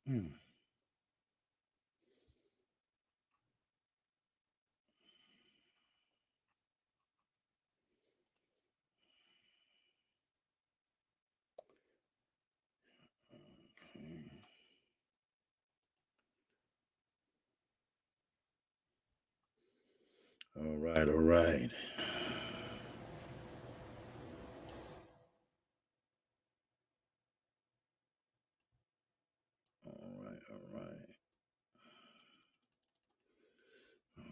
Mm. All right, all right. All right, all right.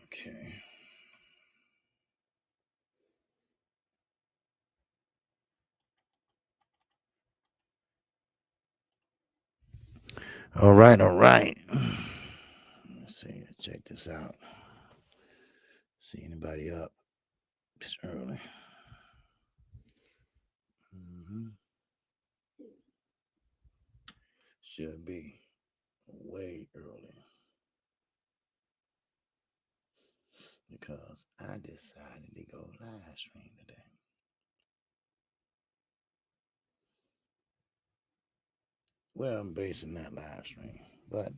Okay. All right, all right. Let's see. Check this out. See anybody up? It's early. Mm-hmm. Should be way early because I decided to go live stream today. Well, I'm basing that live stream, but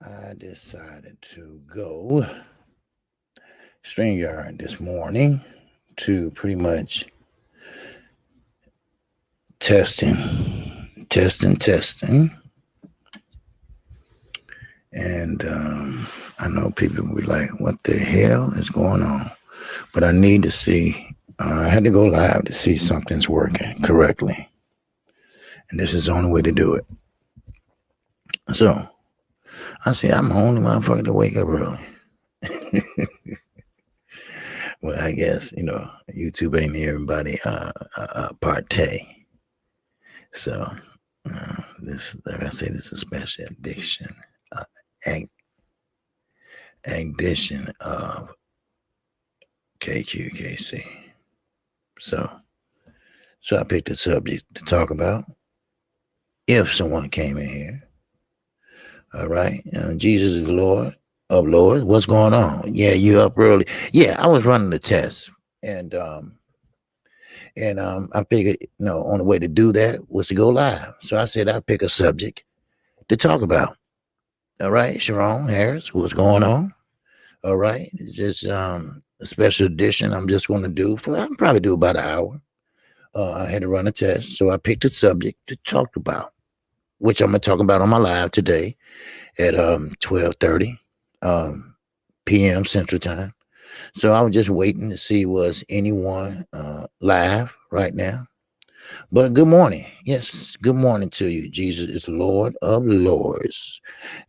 I decided to go StreamYard this morning to pretty much testing. And I know people will be like, what the hell is going on? But I need to see, I had to go live to see something's working correctly. And this is the only way to do it. So I say, I'm the only motherfucker to wake up early. Well, I guess, YouTube ain't everybody partay. So this, like I say, this is a special edition, edition of KQKC. So I picked a subject to talk about if someone came in here. All right. Jesus is the Lord of Lords. What's going on? Yeah, you up early. Yeah, I was running the test. And I figured, on the way to do that was to go live. So I said I'd pick a subject to talk about. All right, Sharon Harris, what's going on? All right. It's just a special edition I'm just going to do I'll probably do about an hour. I had to run a test. So I picked a subject to talk about, which I'm going to talk about on my live today at 12:30 p.m. Central Time. So I was just waiting to see was anyone live right now. But good morning. Yes, good morning to you. Jesus is Lord of Lords.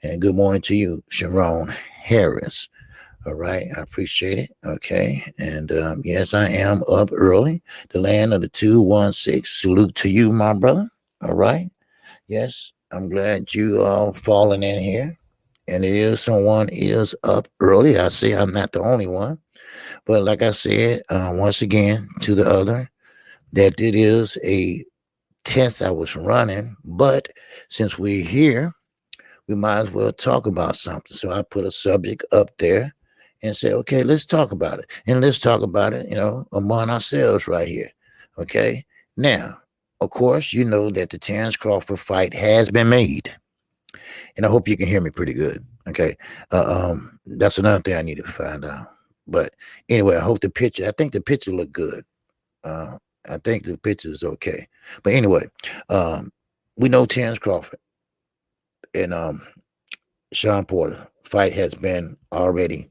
And good morning to you, Sharon Harris. All right, I appreciate it. Okay, and yes, I am up early. The land of the 216. Salute to you, my brother. All right. Yes, I'm glad you all falling in here. And it is someone is up early. I see I'm not the only one. But like I said, once again, to the other, that it is a test I was running. But since we're here, we might as well talk about something. So I put a subject up there and say, okay, let's talk about it. And let's talk about it, among ourselves right here. Okay. Now, of course, you know that the Terrence Crawford fight has been made. And I hope you can hear me pretty good. Okay. That's another thing I need to find out. But anyway, I think the picture looked good. I think the picture is okay. But anyway, we know Terrence Crawford and Sean Porter fight has been already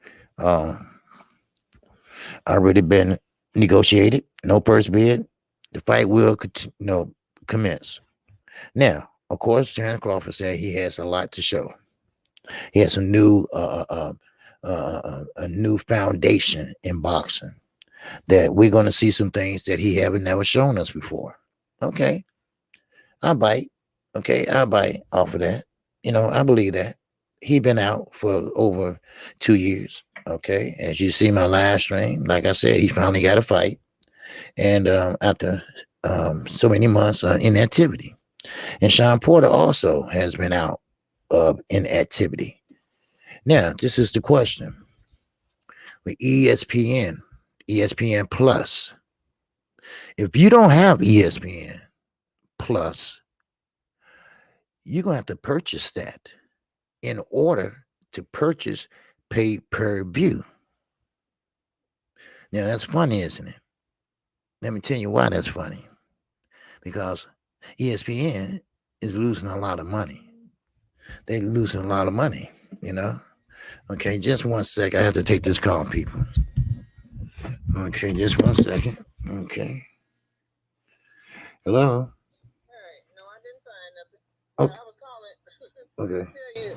been negotiated. No purse bid. The fight will commence. Now, of course, Terrence Crawford said he has a lot to show. He has some new a new foundation in boxing that we're going to see some things that he haven't never shown us before. Okay, I bite. Okay, I bite off of that. I believe that. He been out for over 2 years. Okay, as you see my live stream, like I said, he finally got a fight, and after so many months of inactivity, and Sean Porter also has been out of inactivity. Now, this is the question: with ESPN Plus. If you don't have ESPN Plus, you're going to have to purchase that in order to purchase pay-per-view. Now, that's funny, isn't it? Let me tell you why that's funny. Because ESPN is losing a lot of money. They're losing a lot of money, you know? Okay, just one sec. I have to take this call, people. Okay, just one second. Okay. Hello? No, I didn't find nothing. Oh, I was calling. okay. Tell you,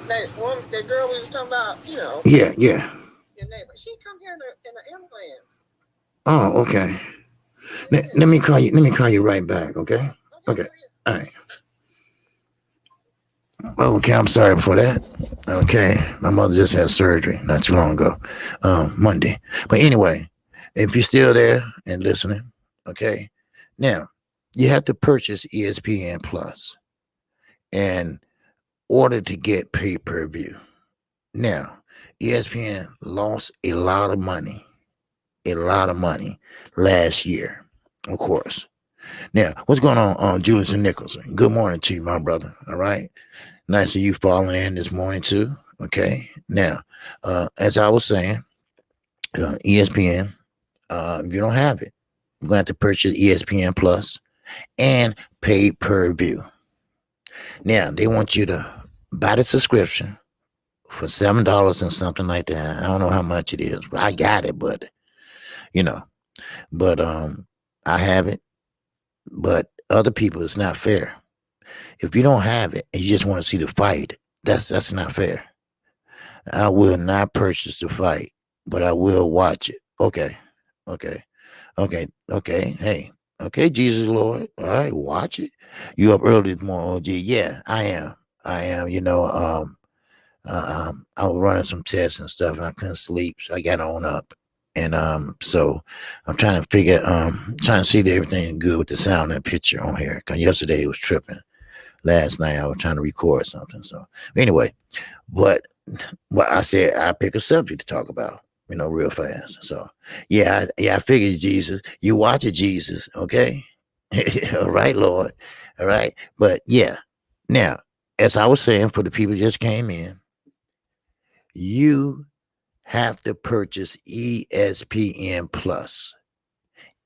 that one, that girl we was talking about, Yeah. your neighbor. She come here in an ambulance. Oh, okay. Yeah. Let me call you. Let me call you right back. Okay. Okay. All right. Okay. I'm sorry for that. Okay. My mother just had surgery not too long ago, Monday. But anyway, if you're still there and listening, okay. Now, you have to purchase ESPN Plus in order to get pay-per-view. Now, ESPN lost a lot of money last year, of course. Now, what's going on, Julius and Nicholson? Good morning to you, my brother. All right. Nice of you falling in this morning, too. Okay. Now, as I was saying, ESPN, if you don't have it, you're going to have to purchase ESPN Plus and pay per view. Now, they want you to buy the subscription for $7 and something like that. I don't know how much it is, but I got it, but you know, but I have it. But other people, it's not fair. If you don't have it and you just want to see the fight, that's not fair. I will not purchase the fight, but I will watch it. Okay, okay, okay. Hey, okay, Jesus Lord. All right, watch it. You up early this morning, OG? Yeah, I am. I am. I was running some tests and stuff, and I couldn't sleep, so I got on up. And so I'm trying to trying to see that everything good with the sound and picture on here. Cause yesterday it was tripping. Last night I was trying to record something. So anyway, but I said I pick a subject to talk about, real fast. So I figured Jesus, you watch it, Jesus, okay? All right, Lord. All right. But yeah, now as I was saying, for the people who just came in, you have to purchase ESPN Plus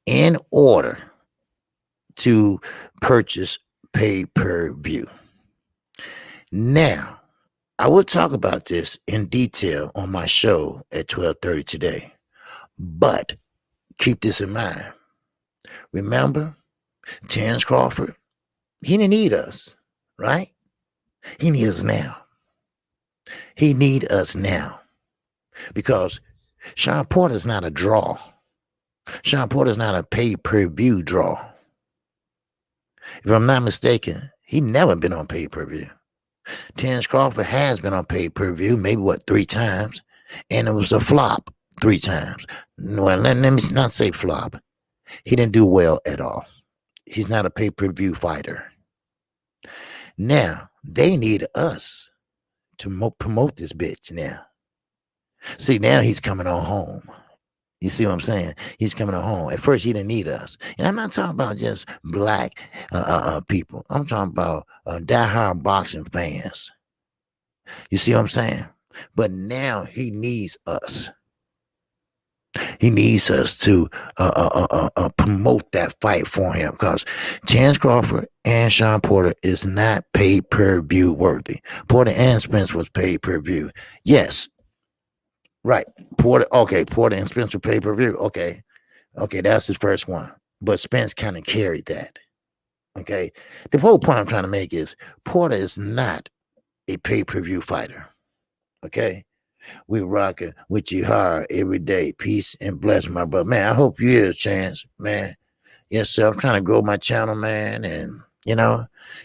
in order to purchase pay-per-view. Now, I will talk about this in detail on my show at 12:30 today. But keep this in mind. Remember, Terrence Crawford, he didn't need us, right? He needs us now. He need us now because Sean Porter's not a draw. Sean Porter's not a pay-per-view draw. If I'm not mistaken, he never been on pay-per-view. Terrence Crawford has been on pay-per-view, maybe 3 times, and it was a flop 3 times. Well, let me not say flop. He didn't do well at all. He's not a pay-per-view fighter. Now, they need us to promote this bitch now. See, now he's coming on home. You see what I'm saying? He's coming on home. At first, he didn't need us. And I'm not talking about just black people. I'm talking about diehard boxing fans. You see what I'm saying? But now he needs us. He needs us to promote that fight for him because Terrence Crawford and Sean Porter is not pay-per-view worthy. Porter and Spence was pay-per-view. Yes. Right. Porter and Spence were pay-per-view. Okay, that's his first one. But Spence kind of carried that. Okay. The whole point I'm trying to make is Porter is not a pay-per-view fighter. Okay. We rocking with you hard every day. Peace and blessing, my brother. Man, I hope you hear a chance, man. Yes, sir. I'm trying to grow my channel, man. And,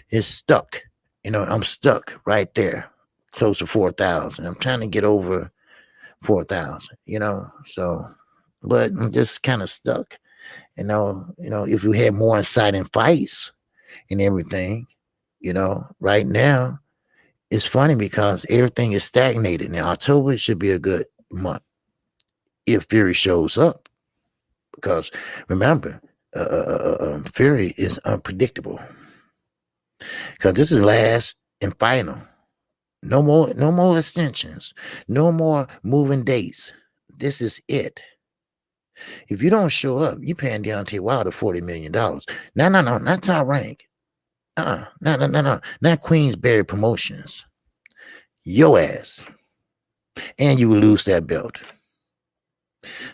it's stuck. I'm stuck right there, close to 4,000. I'm trying to get over 4,000, So, but I'm just kind of stuck. If we had more exciting fights and everything, right now, it's funny because everything is stagnated now. October should be a good month if Fury shows up, because remember, Fury is unpredictable. because this is last and final. No more extensions. No more moving dates. This is it. If you don't show up, you paying Deontay Wilder $40 million. No, not top rank. No, not Queensberry Promotions. Your ass. And you will lose that belt.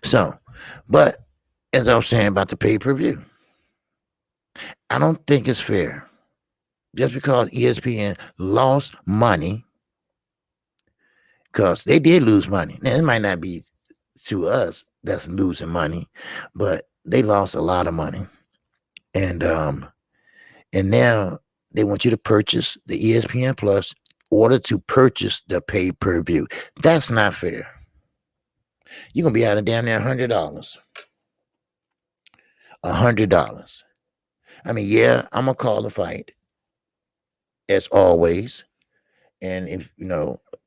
So, but as I was saying about the pay-per-view, I don't think it's fair. Just because ESPN lost money, because they did lose money. Now, it might not be to us that's losing money, but they lost a lot of money. And now they want you to purchase the ESPN Plus in order to purchase the pay-per-view. That's not fair. You're going to be out of damn near $100. $100. I mean, yeah, I'm going to call the fight, as always. And if,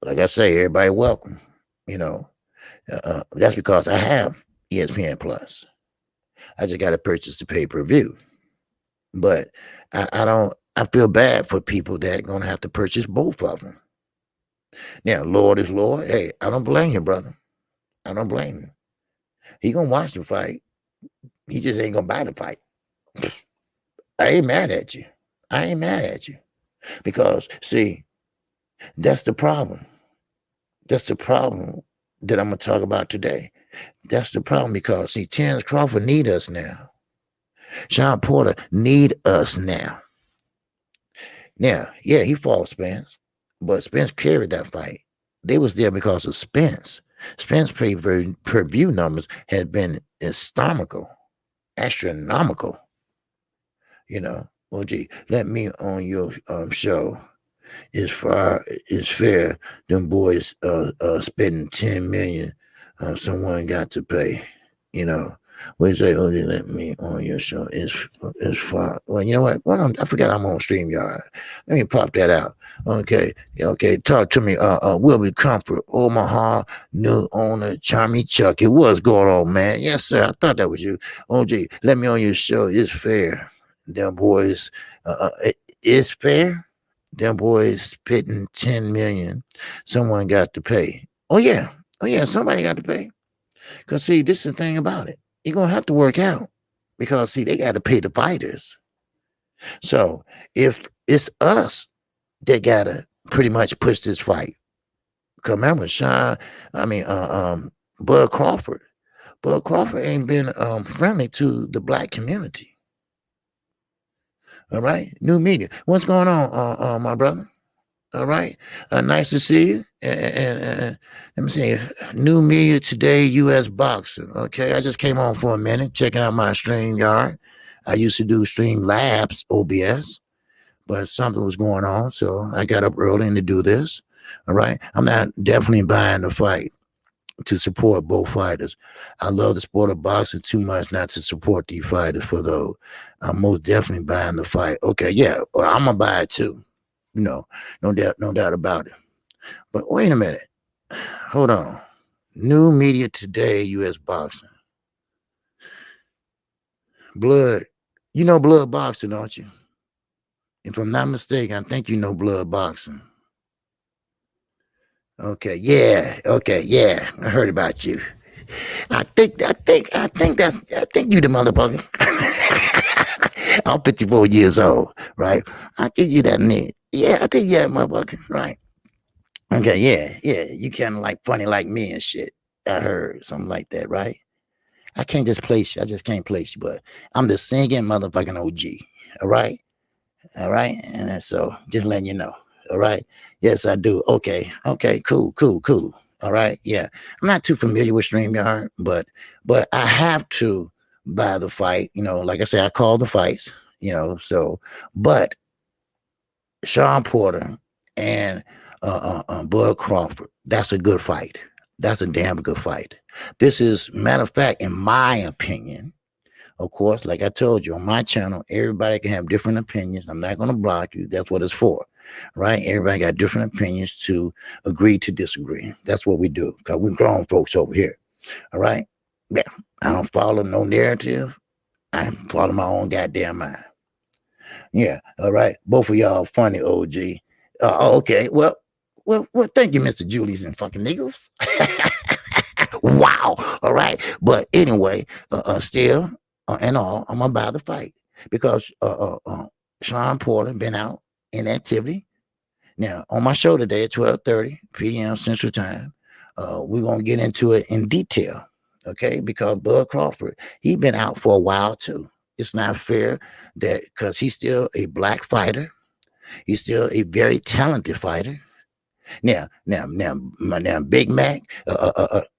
like I say, everybody welcome, that's because I have ESPN Plus. I just got to purchase the pay-per-view. But I feel bad for people that are going to have to purchase both of them. Now, Lord is Lord. Hey, I don't blame you, brother. I don't blame you. He going to watch the fight. He just ain't going to buy the fight. I ain't mad at you. Because, see, that's the problem. That's the problem that I'm going to talk about today. That's the problem because, see, Terrence Crawford need us now. Sean Porter need us now. Now, yeah, he fought Spence, but Spence carried that fight. They was there because of Spence. Spence pay-per-view numbers had been astronomical. Oh, gee, let me on your show. Is fair. Them boys spending $10 million. Someone got to pay. We say, oh, let me on your show. Is far. Well, you know what? I forgot I'm on StreamYard. Let me pop that out. Okay. Talk to me. Wilby Comfort, Omaha, new owner, Charmy Chucky. What's going on, man? Yes, sir. I thought that was you. Oh, gee, let me on your show. It's fair. Them boys, it's fair. Them boys spitting $10 million. Someone got to pay. Oh yeah, somebody got to pay. Because, see, this is the thing about it. You're going to have to work out. Because, see, they got to pay the fighters. So, if it's us that got to pretty much push this fight. Because remember, Bud Crawford. Bud Crawford ain't been friendly to the black community. All right? New media. What's going on, my brother? All right. Nice to see you. And let me see. New media today, U.S. boxing. Okay. I just came on for a minute, checking out my StreamYard. I used to do Stream Labs, OBS, but something was going on. So I got up early to do this. All right. I'm not definitely buying the fight to support both fighters. I love the sport of boxing too much not to support these fighters for those. I'm most definitely buying the fight. Okay. Yeah. Well, I'm going to buy it too. No doubt about it. But wait a minute. Hold on. New media today, U.S. boxing. Blood. You know blood boxing, don't you? If I'm not mistaken, I think you know blood boxing. Okay, yeah. I heard about you. I think you the motherfucker. I'm 54 years old, right? I think you that nigga. Yeah, I think you that motherfucker, right? Okay, yeah. You kind of like funny like me and shit. I heard something like that, right? I can't just place you. I just can't place you, but I'm the singing motherfucking OG. All right? And so just letting you know. All right? Yes, I do. Okay, cool. All right, yeah. I'm not too familiar with StreamYard, but I have to buy the fight. Like I say, I call the fights, but Sean Porter and Bud Crawford, that's a good fight. That's a damn good fight. This is, matter of fact, in my opinion, of course, like I told you on my channel, everybody can have different opinions. I'm not going to block you. That's what it's for, right? Everybody got different opinions to agree to disagree. That's what we do because we're grown folks over here, all right? Yeah, I don't follow no narrative. I follow my own goddamn mind. Yeah, all right. Both of y'all funny, OG. Okay. Well. Thank you, Mr. Julius and fucking Niggles. Wow. All right. But anyway, still and all, I'm about to fight because Sean Porter been out in activity. Now on my show today at 12:30 p.m. Central Time, we're gonna get into it in detail. Okay, because Bud Crawford, he been out for a while too. It's not fair that because he's still a black fighter, he's still a very talented fighter. Now, Big Mac,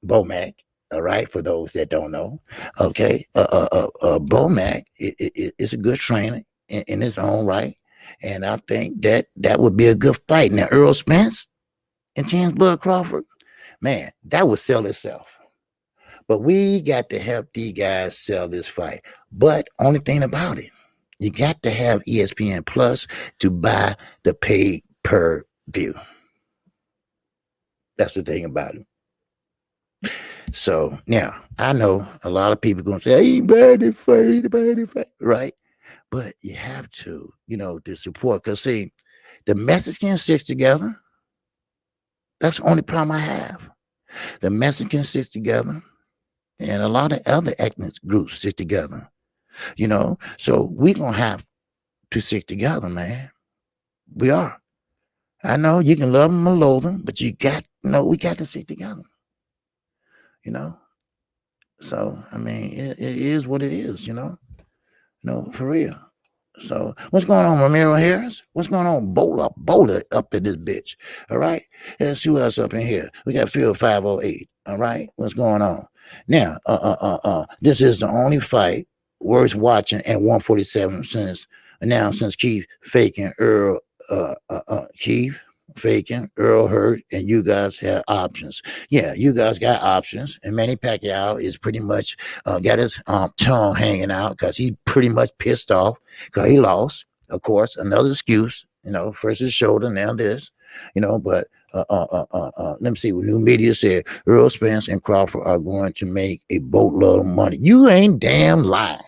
Bo Mac. All right, for those that don't know, okay, Bo Mac is a good trainer in his own right, and I think that would be a good fight. Now, Earl Spence and Chance Bud Crawford, man, that would sell itself. But we got to help these guys sell this fight. But only thing about it, you got to have ESPN Plus to buy the pay per view. That's the thing about it. So now I know a lot of people gonna say, "Hey, bad fight, right?" But you have to, to support. Cause see, the Mexican sticks together. That's the only problem I have. The Mexican sticks together, and a lot of other ethnic groups stick together. So we gonna have to stick together, man. We are. I know you can love them or loathe them, but we got to stick together. You know. So I mean, it is what it is. For real. So what's going on, Ramiro Harris? What's going on, Bowler up to this bitch? All right. Let's see who else up in here. We got Phil 508. All right. What's going on? Now, this is the only fight worth watching at 147 since Keith faking Earl Keith faking Earl Hurt, and you guys have options. Yeah, you guys got options, and Manny Pacquiao is pretty much got his tongue hanging out because he's pretty much pissed off because he lost. Of course, another excuse. First his shoulder, now this. But let me see what new media said. Earl Spence and Crawford are going to make a boatload of money. You ain't damn lying.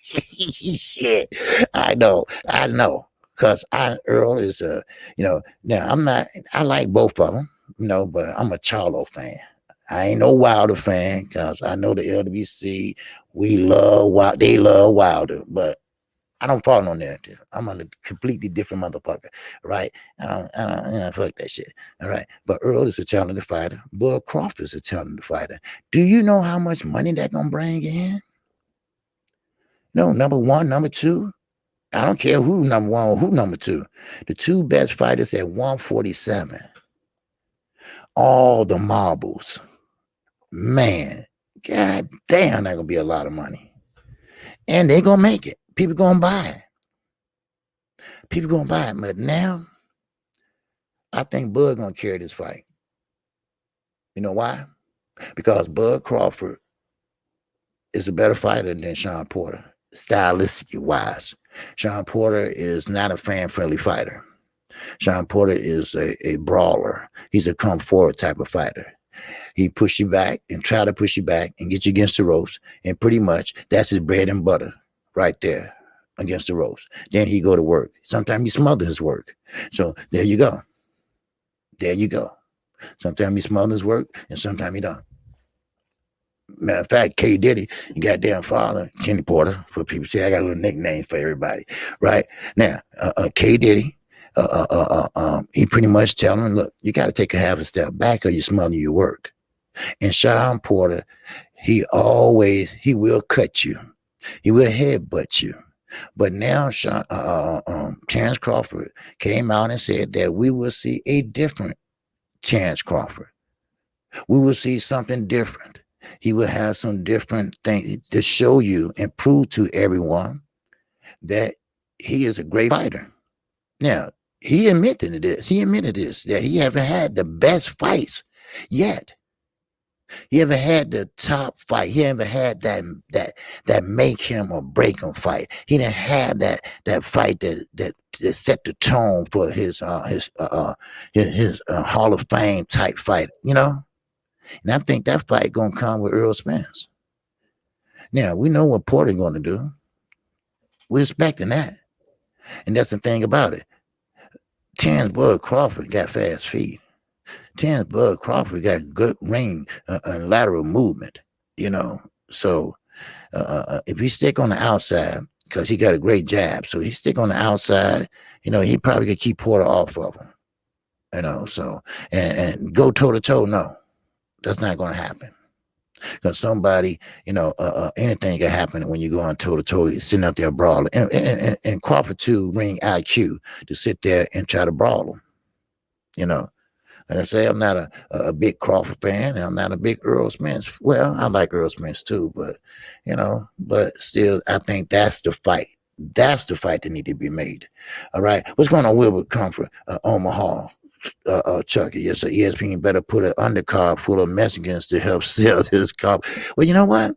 Shit. I know. Because Earl is now I like both of them, but I'm a Charlo fan. I ain't no Wilder fan because I know the LWC, they love Wilder, but I don't follow no narrative. I'm a completely different motherfucker, right? I don't fuck that shit, all right? But Earl is a talented fighter. Bud Crawford is a talented fighter. Do you know how much money that gonna bring in? No, number one, number two. I don't care who number one or who number two. The two best fighters at 147. All the marbles. Man, god damn, that gonna be a lot of money. And they gonna make it. People gonna buy it. But now, I think Bud gonna carry this fight. You know why? Because Bud Crawford is a better fighter than Sean Porter, stylistically wise. Sean Porter is not a fan-friendly fighter. Sean Porter is a brawler. He's a come forward type of fighter. He push you back and try to push you back and get you against the ropes. And pretty much that's his bread and butter right there against the ropes. Then he go to work. Sometimes he smother his work. So there you go. Sometimes he smothers his work and sometimes he don't. Matter of fact, K. Diddy, goddamn father, Kenny Porter, for people say I got a little nickname for everybody, right? Now, K. Diddy, he pretty much telling him, look, you got to take a half a step back or you smother your work. And Sean Porter, he will cut you. He will headbutt you. But now Chance Crawford came out and said that we will see a different Chance Crawford. We will see something different. He will have some different things to show you and prove to everyone that he is a great fighter. Now, he admitted this, that he haven't had the best fights yet. He haven't had the top fight. He haven't had that make him or break him fight. He didn't have that fight that set the tone for his Hall of Fame type fight, And I think that fight gonna come with Earl Spence. Now we know what Porter gonna do. We're expecting that. And that's the thing about it. Terrence Bud Crawford got fast feet. Terrence Bud Crawford got good ring and lateral movement, you know. So if he stick on the outside, because he got a great jab, so he stick on the outside, you know, he probably could keep Porter off of him, you know. So and go toe to toe, no, that's not going to happen. Because somebody, you know, anything can happen when you go on toe to toe, sitting out there brawling. And Crawford too ring IQ to sit there and try to brawl him, you know. Like I say, I'm not a big Crawford fan, and I'm not a big Earl Spence. Well, I like Earl Spence too, but you know, but still, I think that's the fight. That's the fight that need to be made. All right, what's going on, Wilbur Comfort, Omaha? Chucky, yes, sir. ESPN better put an undercard full of Mexicans to help sell this car. Well, you know what?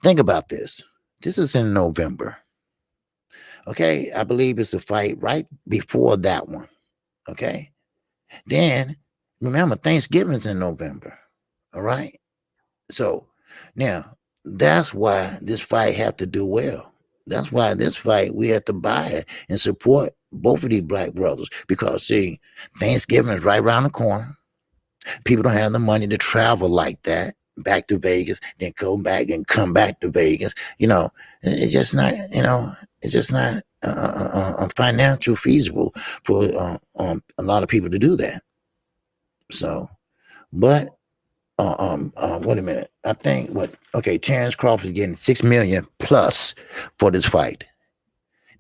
Think about this. This is in November. Okay, I believe it's a fight right before that one. Okay. Then remember, Thanksgiving's in November. All right. So now that's why this fight have to do well. That's why this fight we have to buy it and support both of these black brothers. Because see, Thanksgiving is right around the corner. People don't have the money to travel like that back to Vegas, then come back to Vegas. You know, it's just not, you know, it's just not financial feasible for a lot of people to do that. So, but wait a minute. I think Terrence Crawford is getting $6 million plus for this fight.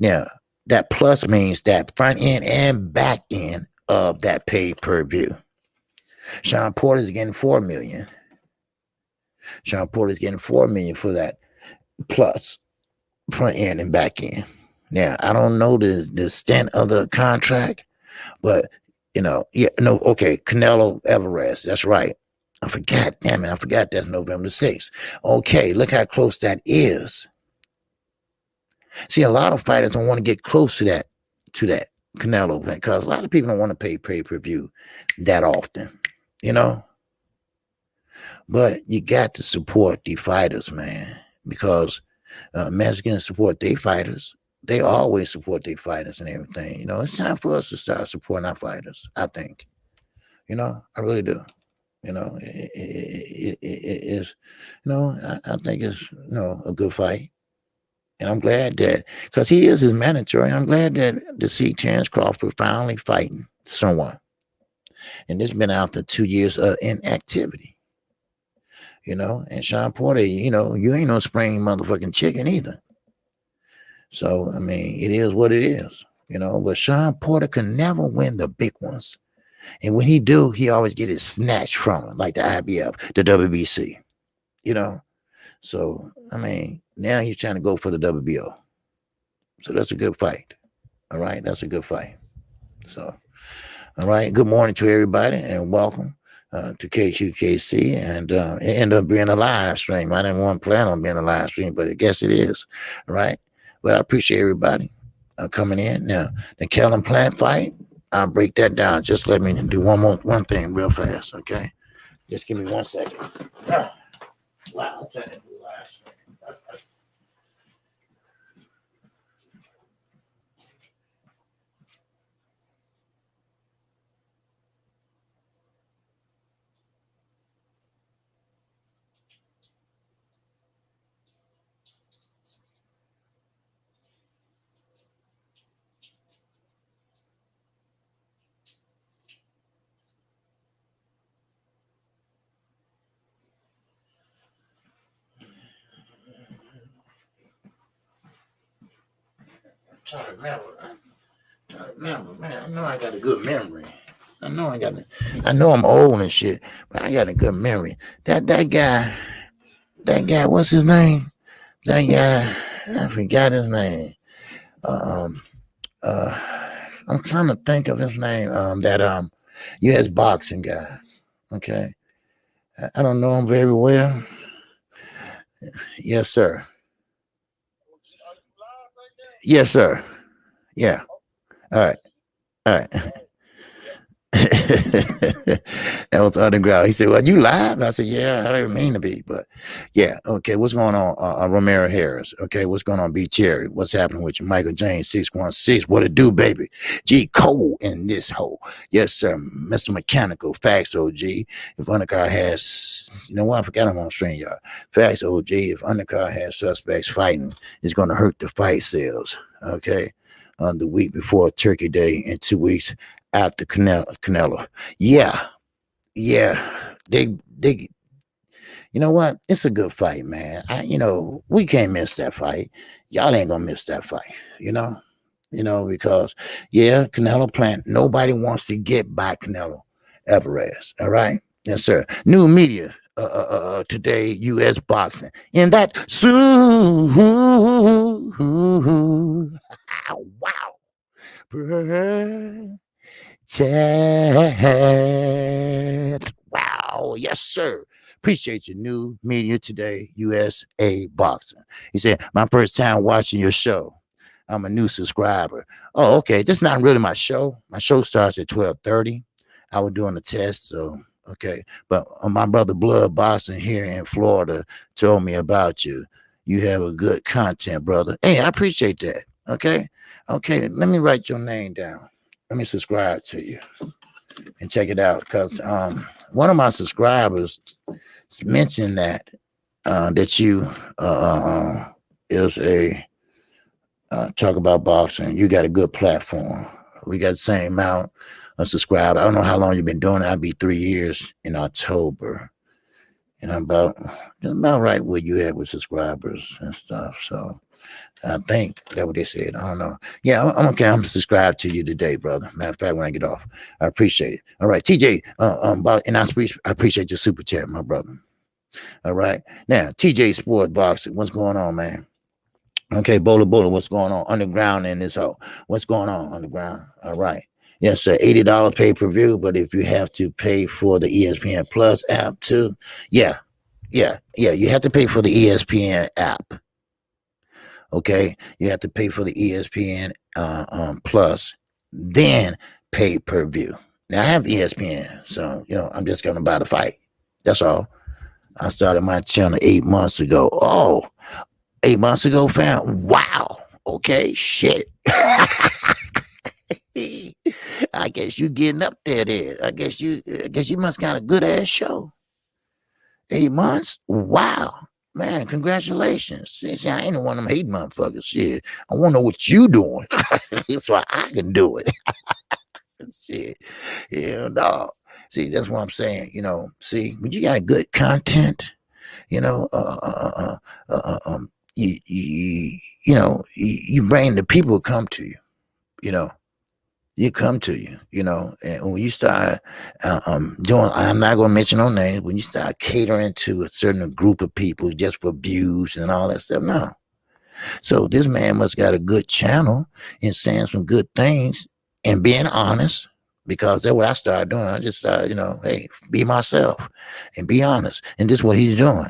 Now, that plus means that front end and back end of that pay-per-view. Sean Porter is getting $4 million. Sean Porter is getting $4 million for that plus front end and back end. Now, I don't know the extent of the contract, but Canelo Everest, that's right. I forgot that's November 6th. Okay, look how close that is. See, a lot of fighters don't want to get close to that Canelo, because a lot of people don't want to pay pay-per-view that often, you know. But you got to support the fighters, man, because Mexicans support their fighters. They always support their fighters and everything. You know, it's time for us to start supporting our fighters, I think. You know, I really do. You know, it is, you know, I think it's, you know, a good fight. And I'm glad that, because he is his manager, and I'm glad that to see Terrence Crawford finally fighting someone. And this has been after 2 years of inactivity. You know, and Sean Porter, you know, you ain't no spring motherfucking chicken either. So, I mean, it is what it is, you know, but Sean Porter can never win the big ones. And when he do, he always get it snatched from him, like the IBF, the WBC, you know. So, I mean, now he's trying to go for the WBO. So that's a good fight. All right, that's a good fight. So, all right, good morning to everybody and welcome to KQKC. And it ended up being a live stream. I didn't want to plan on being a live stream, but I guess it is. All right, but I appreciate everybody coming in. Now, the Kellen Plant fight, I'll break that down. Just let me do one thing real fast, okay? Just give me 1 second. Wow, I'm trying to do live stream. Trying to remember, man. I know I got a good memory. I know I'm old and shit, but I got a good memory. That guy, what's his name? That guy, I forgot his name. I'm trying to think of his name. That U.S. boxing guy. Okay, I don't know him very well. Yes, sir. Yes, sir. Yeah. All right. That was underground. He said, "Well, you live?" I said, "Yeah, I didn't mean to be, but yeah, okay. What's going on, Romero Harris? Okay, what's going on, B Cherry? What's happening with you, Michael James 616? What it do, baby? G Cole in this hole, yes, sir, Mr. Mechanical. Facts, OG. If undercar has, you know what? I forgot I'm on string, y'all. Facts, OG. If undercar has suspects fighting, it's going to hurt the fight sales. Okay, the week before Turkey Day in 2 weeks after Canelo. Yeah, yeah. They you know what? It's a good fight, man. We can't miss that fight. Y'all ain't gonna miss that fight, because yeah, Canelo Plant, nobody wants to get by Canelo Alvarez. All right. Yes, sir. New media today, US boxing. In that wow. Chat. Wow. Yes, sir. Appreciate your new media today, USA Boxing. He said, my first time watching your show. I'm a new subscriber. Oh, okay. This is not really my show. My show starts at 12:30. I was doing a test, so okay. But my brother Blood Boxing here in Florida told me about you. You have a good content, brother. Hey, I appreciate that. Okay. Okay. Let me write your name down. Let me subscribe to you and check it out, because one of my subscribers mentioned that you is a talk about boxing. You got a good platform. We got the same amount of subscribers. I don't know how long you've been doing it. I'll be 3 years in October, and I'm about right where you at with subscribers and stuff. So I think that's what they said. I don't know. Yeah, I'm okay. I'm subscribed to you today, brother. Matter of fact, when I get off, I appreciate it. All right, TJ. And I appreciate your super chat, my brother. All right, now TJ Sport Boxing. What's going on, man? Okay, Bola, what's going on? Underground in this hole. What's going on underground? All right. Yes, sir. $80 pay-per-view, but if you have to pay for the ESPN Plus app too, yeah. You have to pay for the ESPN app. Okay, you have to pay for the ESPN Plus, then pay-per-view. Now I have ESPN, so I'm just gonna buy the fight. That's all. I started my channel 8 months ago. Oh, 8 months ago, fam. Wow. Okay, shit. I guess you getting up there. I guess you must got a good ass show. 8 months. Wow. Man, congratulations. See, I ain't one of them hating motherfuckers. Shit. I want to know what you doing so I can do it. Shit. Yeah, dog. See, that's what I'm saying. See, when you got a good content, you bring the people come to you, you come to you, and when you start doing, I'm not going to mention no names, when you start catering to a certain group of people just for views and all that stuff, no. So this man must got a good channel and saying some good things and being honest, because that's what I started doing. I just started, hey, be myself and be honest. And this is what he's doing,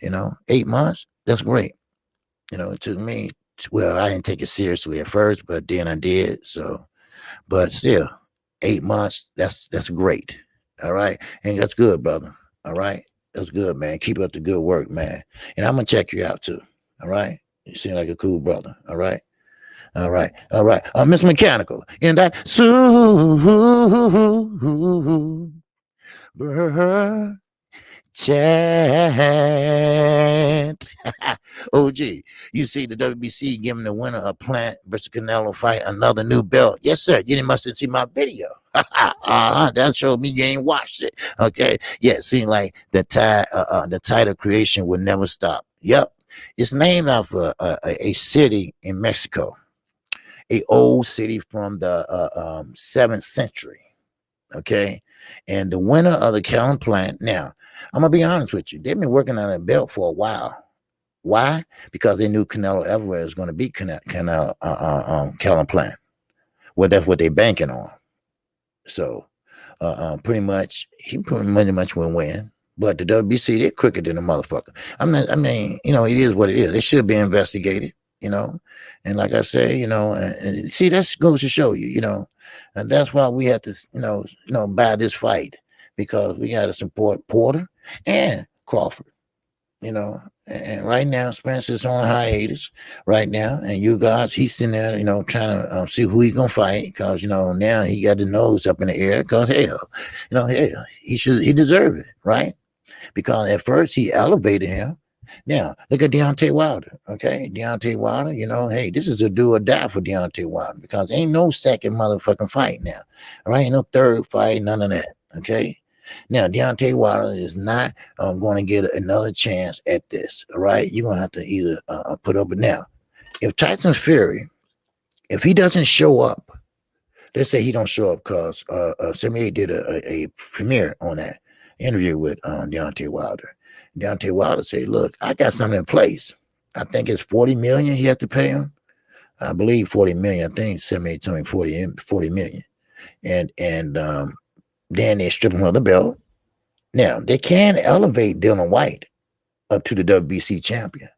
8 months, that's great. To me, well, I didn't take it seriously at first, but then I did. So, but still, 8 months, that's great. All right. And that's good, brother. All right. That's good, man. Keep up the good work, man. And I'm going to check you out too. All right. You seem like a cool brother. All right. All right. All right. Miss Mechanical in that super chat. OG, you see the WBC giving the winner of Plant versus Canelo fight another new belt. Yes, sir. You mustn't see my video. That showed me you ain't watched it. Okay. Yeah, it seemed like the title creation would never stop. Yep. It's named after a city in Mexico, a old city from the 7th century. Okay. And the winner of the Callan Plant, now, I'm going to be honest with you. They've been working on a belt for a while. Why? Because they knew Canelo Alvarez was going to beat Callan Plant. Well, that's what they're banking on. So, pretty much, he pretty much will win. But the WBC, they're crooked than a motherfucker. It is what it is. They should be investigated, And like I say, and see, that goes to show you, And that's why we have to, buy this fight because we got to support Porter and Crawford. And right now Spencer's on hiatus right now, and you guys, he's in there, trying to see who he gonna fight because now he got the nose up in the air because hell, he deserve it, right? Because at first he elevated him. Now look at Deontay Wilder. Okay, Deontay Wilder. Hey, this is a do or die for Deontay Wilder because ain't no second motherfucking fight now. All right, ain't no third fight, none of that. Okay. Now Deontay Wilder is not going to get another chance at this. All right, you're gonna have to either put up. But now, if Tyson Fury, if he doesn't show up, let's say he don't show up because 78 did a premiere on that interview with Deontay Wilder. Deontay Wilder said, look, I got something in place. I think it's 40 million he has to pay him. I believe 40 million. I think 78 told me 40 million. And then they strip him of the belt. Now, they can elevate Dylan White up to the WBC champion.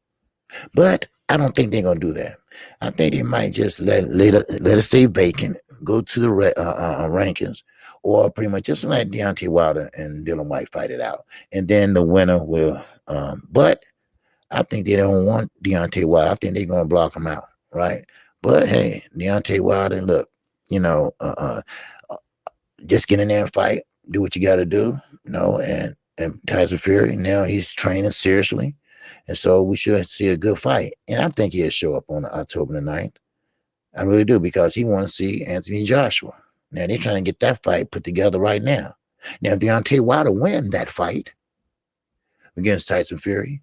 But I don't think they're going to do that. I think they might just let it stay vacant, go to the rankings, or pretty much just let Deontay Wilder and Dylan White fight it out. And then the winner will. But I think they don't want Deontay Wilder. I think they're going to block him out, right? But hey, Deontay Wilder, look, just get in there and fight. Do what you got to do, and Tyson Fury, now he's training seriously. And so we should see a good fight. And I think he'll show up on October the 9th. I really do, because he wants to see Anthony Joshua. Now, they're trying to get that fight put together right now. Now, if Deontay Wilder win that fight against Tyson Fury,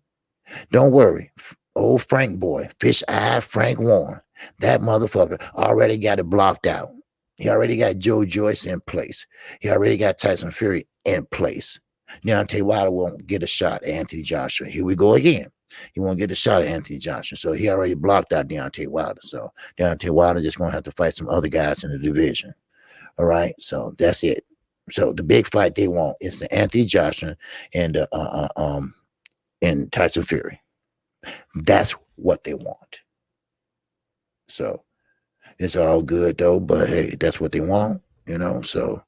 don't worry. Old Frank boy, fish-eyed Frank Warren, that motherfucker already got it blocked out. He already got Joe Joyce in place. He already got Tyson Fury in place. Deontay Wilder won't get a shot at Anthony Joshua. Here we go again. He won't get a shot at Anthony Joshua. So he already blocked out Deontay Wilder. So Deontay Wilder just going to have to fight some other guys in the division. All right. So that's it. So the big fight they want is the Anthony Joshua and Tyson Fury. That's what they want. So it's all good though, but hey, that's what they want, So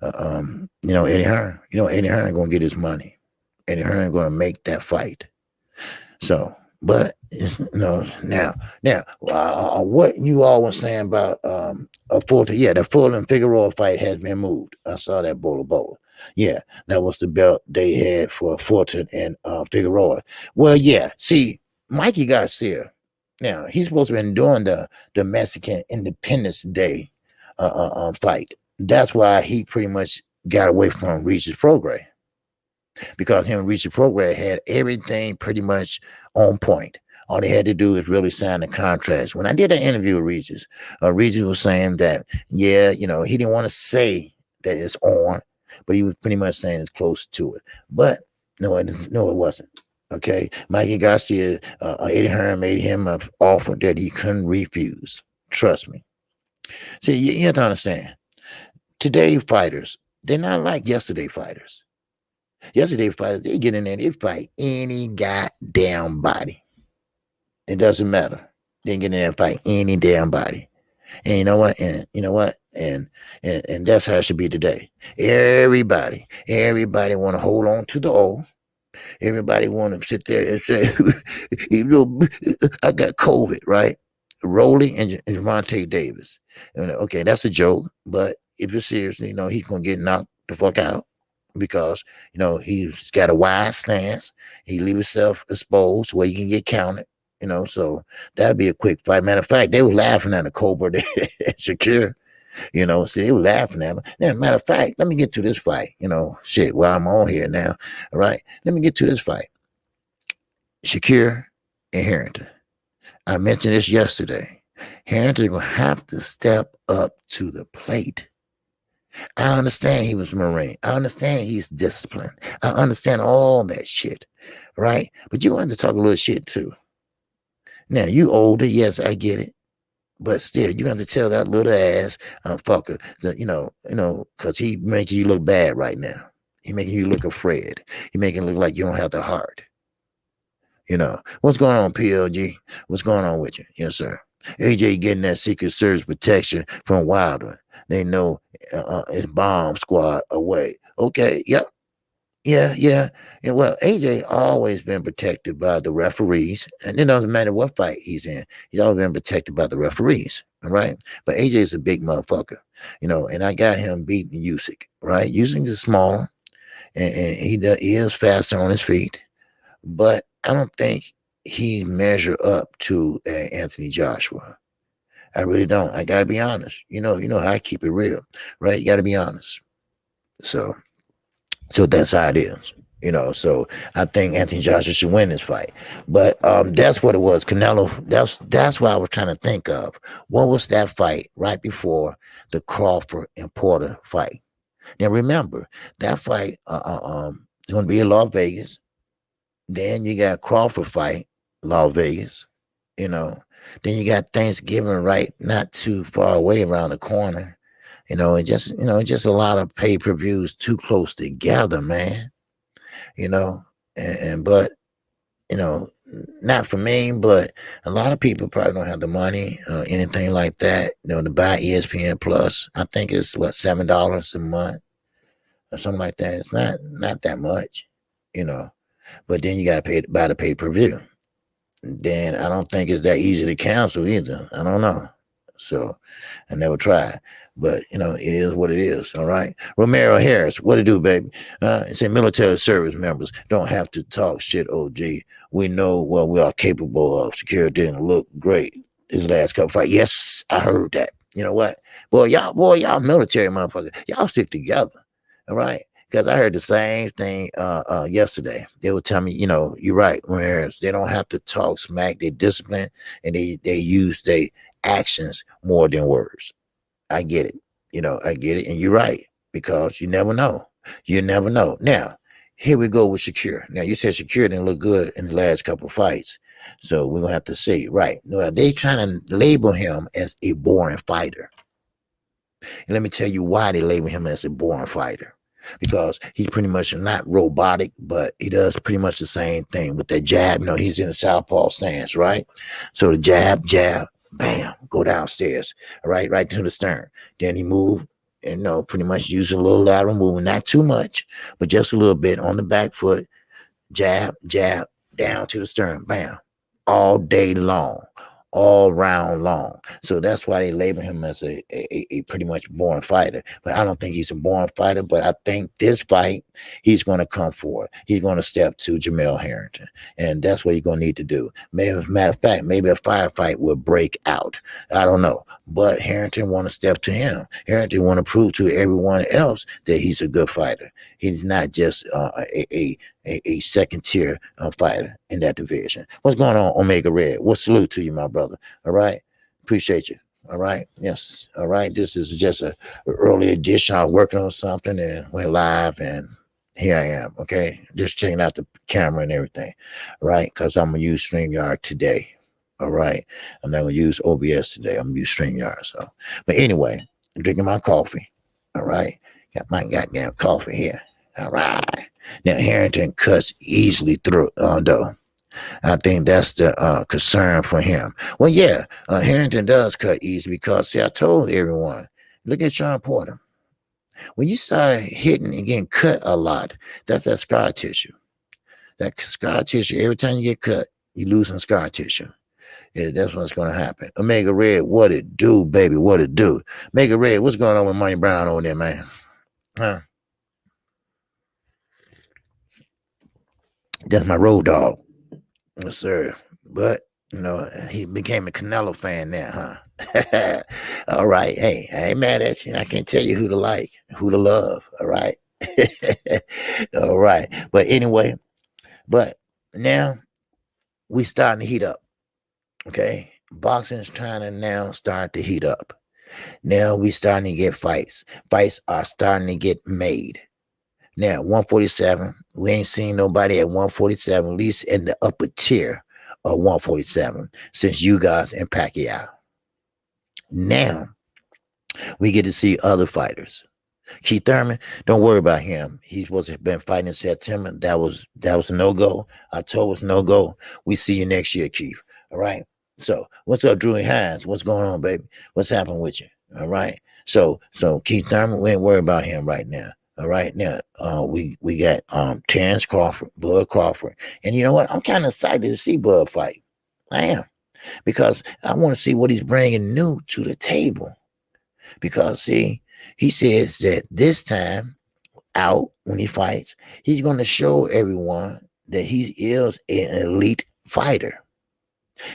Eddie Hearn, Eddie Hearn gonna get his money. Eddie Hearn gonna make that fight. So, but now, what you all were saying about the Fulton Figueroa fight has been moved. I saw that Bola. Yeah, that was the belt they had for Fulton and Figueroa. Well, yeah. See, Mikey Garcia. Now he's supposed to have been doing the Mexican Independence Day fight. That's why he pretty much got away from Regis Prograis, because him and Regis Prograis had everything pretty much on point. All they had to do is really sign the contracts. When I did that interview with Regis, Regis was saying that, he didn't want to say that it's on, but he was pretty much saying it's close to it. But no, it wasn't. Okay, Mikey Garcia, Eddie Hearn made him an offer that he couldn't refuse. Trust me. See, you have to understand. Today fighters, they're not like yesterday fighters. Yesterday fighters, they get in there, they fight any goddamn body. It doesn't matter. They get in there and fight any damn body. And you know what? And that's how it should be today. Everybody want to hold on to the O. Everybody want to sit there and say, I got COVID, right? Rolly and Javante Davis. Okay, that's a joke, but if it's serious, he's going to get knocked the fuck out because, he's got a wide stance. He leave himself exposed where he can get counted, so that'd be a quick fight. Matter of fact, they were laughing at the Cobra Shakir. See, they were laughing at him. Now, matter of fact, let me get to this fight. While I'm on here now, all right? Let me get to this fight. Shakir and Harrington. I mentioned this yesterday. Harrington going to have to step up to the plate. I understand he was a Marine. I understand he's disciplined. I understand all that shit, right? But you want to talk a little shit too. Now, you older, yes, I get it. But still, you got to tell that little ass fucker that, because he making you look bad right now. He making you look afraid. He making it look like you don't have the heart. What's going on, PLG? What's going on with you? Yes, sir. AJ getting that Secret Service protection from Wilder. They know it's bomb squad away. Okay, yep. Yeah. Well, AJ always been protected by the referees, and it doesn't matter what fight he's in. He's always been protected by the referees, all right? But AJ is a big motherfucker, and I got him beating Usyk, right? Usyk is smaller, and he is faster on his feet, but I don't think he measure up to Anthony Joshua. I really don't. I gotta be honest. How I keep it real, right? You gotta be honest. So that's how it is. So I think Anthony Joshua should win this fight. But that's what it was. Canelo, that's what I was trying to think of. What was that fight right before the Crawford and Porter fight? Now remember, that fight is going to be in Las Vegas. Then you got Crawford fight, Las Vegas. Then you got Thanksgiving right not too far away around the corner. And just a lot of pay-per-views too close together, man. But not for me, but a lot of people probably don't have the money, anything like that, to buy ESPN Plus. I think it's $7 a month or something like that. It's not that much, but then you got to buy the pay-per-view. Then I don't think it's that easy to cancel either. I don't know. So I never tried. But, it is what it is, all right? Romero Harris, what it do, baby? It said military service members don't have to talk shit, OG. We know what we are capable of. Security didn't look great this last couple fights. Yes, I heard that. You know what? Boy, y'all military motherfuckers, y'all stick together, all right? Because I heard the same thing yesterday. They would tell me, you're right, Harris. They don't have to talk smack. They discipline, and they use their actions more than words. I get it. I get it. And you're right, because you never know. You never know. Now, here we go with Shakur. Now, you said Shakur didn't look good in the last couple of fights. So we're going to have to see. Right. Now, they trying to label him as a boring fighter. And let me tell you why they label him as a boring fighter. Because he's pretty much not robotic, but he does pretty much the same thing with that jab. He's in a southpaw stance, right? So the jab, bam, go downstairs, right to the stern. Then he moved, and pretty much use a little lateral movement, not too much, but just a little bit on the back foot, jab, down to the stern, bam, all day long, all round long. So that's why they label him as a pretty much born fighter. But I don't think he's a born fighter, but I think this fight, he's going to come forward. He's going to step to Jamel Harrington. And that's what he's going to need to do. Maybe, as a matter of fact, maybe a firefight will break out. I don't know. But Harrington want to step to him. Harrington want to prove to everyone else that he's a good fighter. He's not just a second tier fighter in that division. What's going on, Omega Red? Well, salute to you, my brother. All right. Appreciate you. All right. Yes. All right. This is just a early edition. I was working on something and went live, and here I am. Okay. Just checking out the camera and everything. Right. Because I'm going to use StreamYard today. All right. I'm not going to use OBS today. I'm going to use StreamYard. So, but anyway, I'm drinking my coffee. All right. Got my goddamn coffee here. All right. Now, Harrington cuts easily through, though. I think that's the concern for him. Well, yeah, Harrington does cut easy because, see, I told everyone, look at Sean Porter. When you start hitting and getting cut a lot, that's that scar tissue. That scar tissue, every time you get cut, you're losing scar tissue. Yeah, that's what's going to happen. Omega Red, what it do, baby, what it do? Omega Red, what's going on with Money Brown over there, man? Huh? That's my road dog. Yes, sir. But, he became a Canelo fan now, huh? All right. Hey, I ain't mad at you. I can't tell you who to like, who to love. All right. All right. But anyway, now we starting to heat up. Okay. Boxing is trying to now start to heat up. Now we starting to get fights. Fights are starting to get made. Now, 147, we ain't seen nobody at 147, at least in the upper tier of 147, since you guys and Pacquiao. Now, we get to see other fighters. Keith Thurman, don't worry about him. He's supposed to have been fighting in September. That was a no-go. October was no-go. We see you next year, Keith. All right? So, what's up, Drew Hines? What's going on, baby? What's happening with you? All right. So Keith Thurman, we ain't worried about him right now. All right. Now, we got Terrence Crawford, Bud Crawford. And you know what? I'm kind of excited to see Bud fight. I am. Because I want to see what he's bringing new to the table. Because see, he says that this time out when he fights, he's going to show everyone that he is an elite fighter.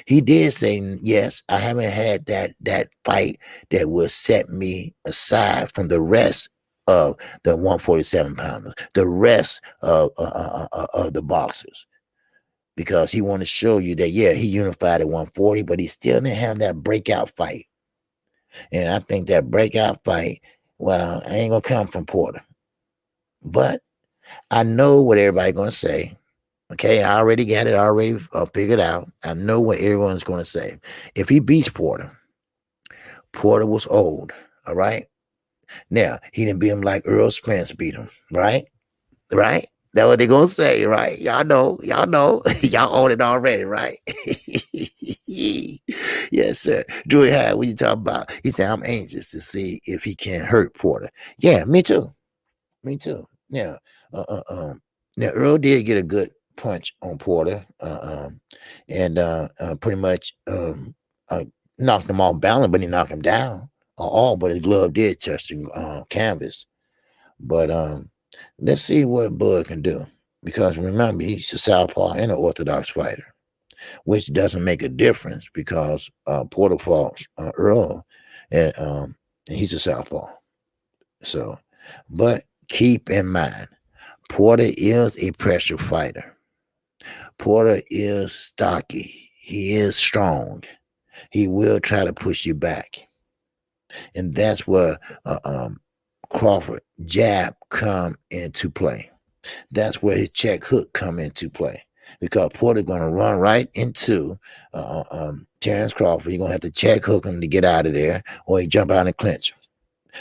He did say, yes, I haven't had that fight that will set me aside from the rest of the 147 pounders, the rest of the boxers, because he want to show you that, yeah, he unified at 140, but he still didn't have that breakout fight. And I think that breakout fight, well, ain't gonna come from Porter. But I know what everybody's gonna say. Okay, I already got it already figured out. I know what everyone's gonna say. If he beats Porter, Porter was old. All right. Now he didn't beat him like Earl Spence beat him. Right. Right. That's what they gonna say, right? Y'all know, y'all own it already, right? Yes, sir. Drew High, what you talking about? He said, I'm anxious to see if he can hurt Porter. Yeah, me too. Me too. Yeah. Now Earl did get a good punch on Porter, and pretty much knocked him off balance, but he knocked him down. All but his glove did touch the canvas. But let's see what Bud can do. Because remember, he's a southpaw and an orthodox fighter, which doesn't make a difference because Porter fought Earl, and he's a southpaw. So, but keep in mind, Porter is a pressure fighter. Porter is stocky. He is strong. He will try to push you back. And that's where Crawford jab come into play. That's where his check hook come into play. Because Porter going to run right into Terrence Crawford. You're going to have to check hook him to get out of there, or he jump out and clinch him.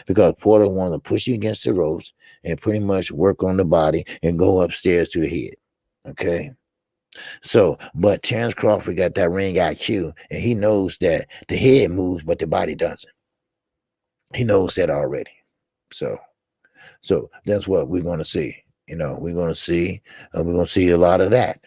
Because Porter wants to push you against the ropes and pretty much work on the body and go upstairs to the head. Okay? So, but Terrence Crawford got that ring IQ, and he knows that the head moves, but the body doesn't. He knows that already. So that's what we're going to see. We're going to see a lot of that.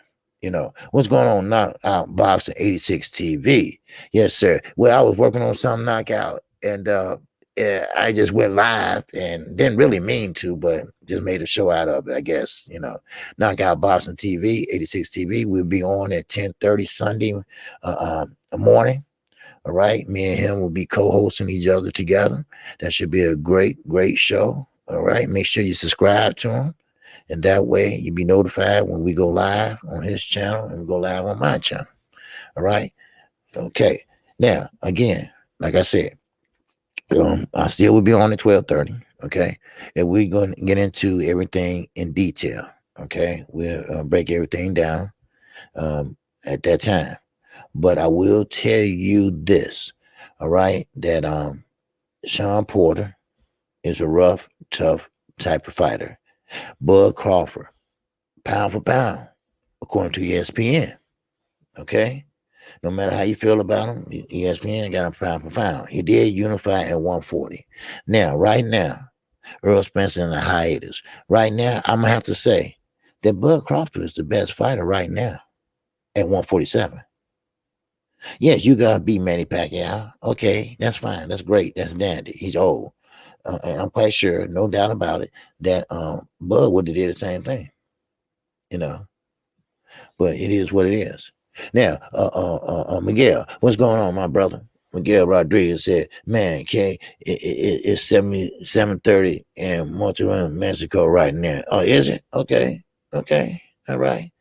What's going on now out Boxing 86 TV? Yes, sir. Well, I was working on some knockout, and I just went live and didn't really mean to, but just made a show out of it, I guess. Knockout Boxing TV, 86 TV. We'll be on at 10:30 Sunday morning. All right. Me and him will be co-hosting each other together. That should be a great, great show. All right. Make sure you subscribe to him. And that way you'll be notified when we go live on his channel and we go live on my channel. All right. Okay. Now, again, like I said, I still will be on at 12:30. Okay. And we're going to get into everything in detail. Okay. We'll break everything down at that time. But I will tell you this. All right. That Sean Porter is a rough, tough type of fighter. Bud Crawford, pound for pound, according to ESPN. Okay? No matter how you feel about him, ESPN got him pound for pound. He did unify at 140. Now, right now, Earl Spencer in the hiatus. Right now, I'm going to have to say that Bud Crawford is the best fighter right now at 147. Yes, you got to beat Manny Pacquiao. Okay, that's fine. That's great. That's dandy. He's old. And I'm quite sure, no doubt about it, that Bud would have did the same thing, but it is what it is. Now, Miguel, what's going on, my brother? Miguel Rodriguez said, man, Kay, it's 7:30 in Monterrey, Mexico right now. Oh, is it? Okay, all right.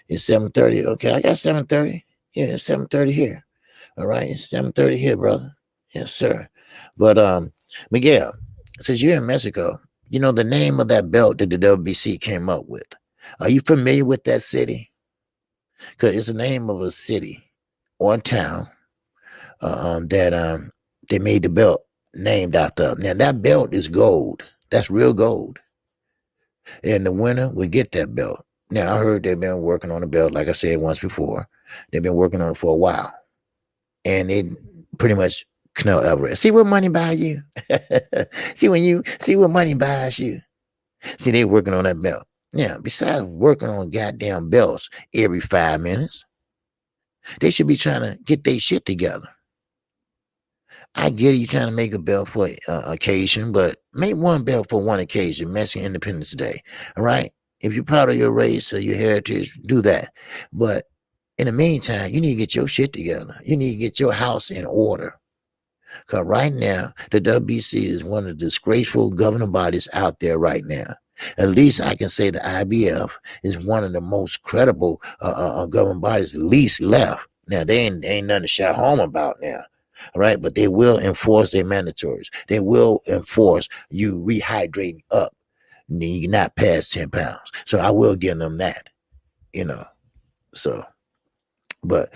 It's 7:30. Okay, I got 7:30. Yeah, it's 7:30 here. All right, it's 7:30 here, brother. Yes, sir. But Miguel, since you're in Mexico, you know the name of that belt that the WBC came up with. Are you familiar with that city? Because it's the name of a city or town that they made the belt named after. Now that belt is gold. That's real gold. And the winner will get that belt. Now I heard they've been working on the belt, like I said once before. They've been working on it for a while. And they pretty much Canelo Alvarez. See what money buy you? see what money buys you. See, they working on that belt. Now, besides working on goddamn belts every 5 minutes, they should be trying to get their shit together. I get it, you trying to make a belt for occasion, but make one belt for one occasion, Mexican Independence Day. All right? If you're proud of your race or your heritage, do that. But in the meantime, you need to get your shit together. You need to get your house in order. Because right now, the WBC is one of the disgraceful governing bodies out there right now. At least I can say the IBF is one of the most credible governing bodies, least left. Now, they ain't nothing to shout home about now. All right, but they will enforce their mandatories. They will enforce you rehydrating up. You're not past 10 pounds. So I will give them that, you know. So, but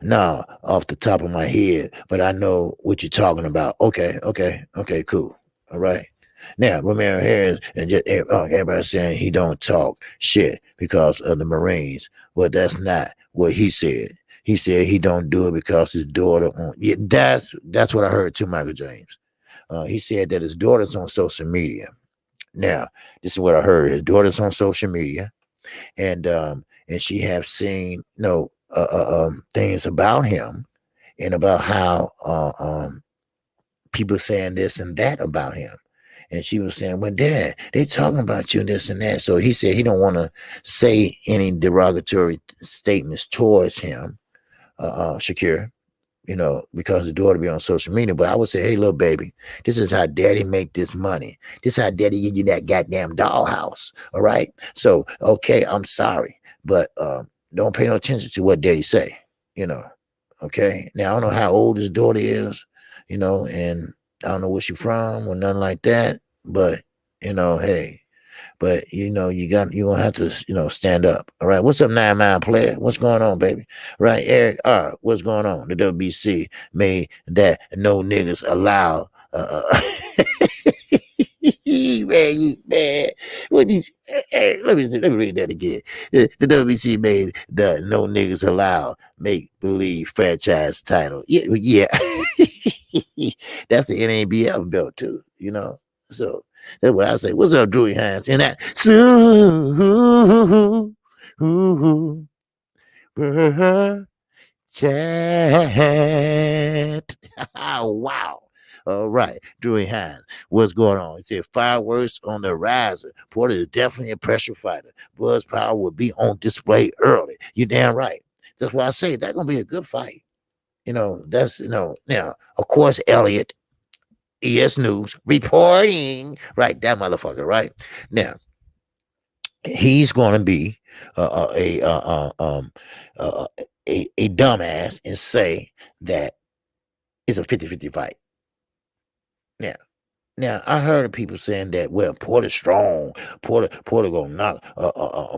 now off the top of my head, but I know what you're talking about. Okay, cool. All right. Now, Romero Harris and just everybody saying he don't talk shit because of the Marines. Well, that's not what he said. He said he don't do it because his daughter. Yeah, that's what I heard too, Michael James. He said that his daughter's on social media. Now, this is what I heard. His daughter's on social media, and she have seen things about him and about how people saying this and that about him. And she was saying, well, Dad, they talking about you and this and that. So he said he don't want to say any derogatory statements towards him, Shakir, because the daughter be on social media. But I would say, hey, little baby, this is how daddy make this money. This is how daddy give you that goddamn dollhouse. All right. So, okay, I'm sorry, but don't pay no attention to what daddy say, Okay. Now, I don't know how old his daughter is, and I don't know where she from or nothing like that. But, hey, but you're gonna have to, stand up. All right. What's up, 9 Mile player? What's going on, baby? Right, Eric R. What's going on? The WBC made that no niggas allow man. What you let me read that again. The WBC made the no niggas allowed make believe franchise title. Yeah. That's the NABF belt too, So that's what I say. What's up, Drewy Hines? And that chat. Wow. All right, Drewy Hines, what's going on? He said fireworks on the riser. Porter is definitely a pressure fighter. Buzz power will be on display early. You damn right. That's why I say that's gonna be a good fight. That's now, of course, Elliot, ES News, reporting, right? That motherfucker, right? Now, he's going to be a dumbass and say that it's a 50-50 fight. Now, I heard of people saying that, well, Porter's strong. Porter gonna knock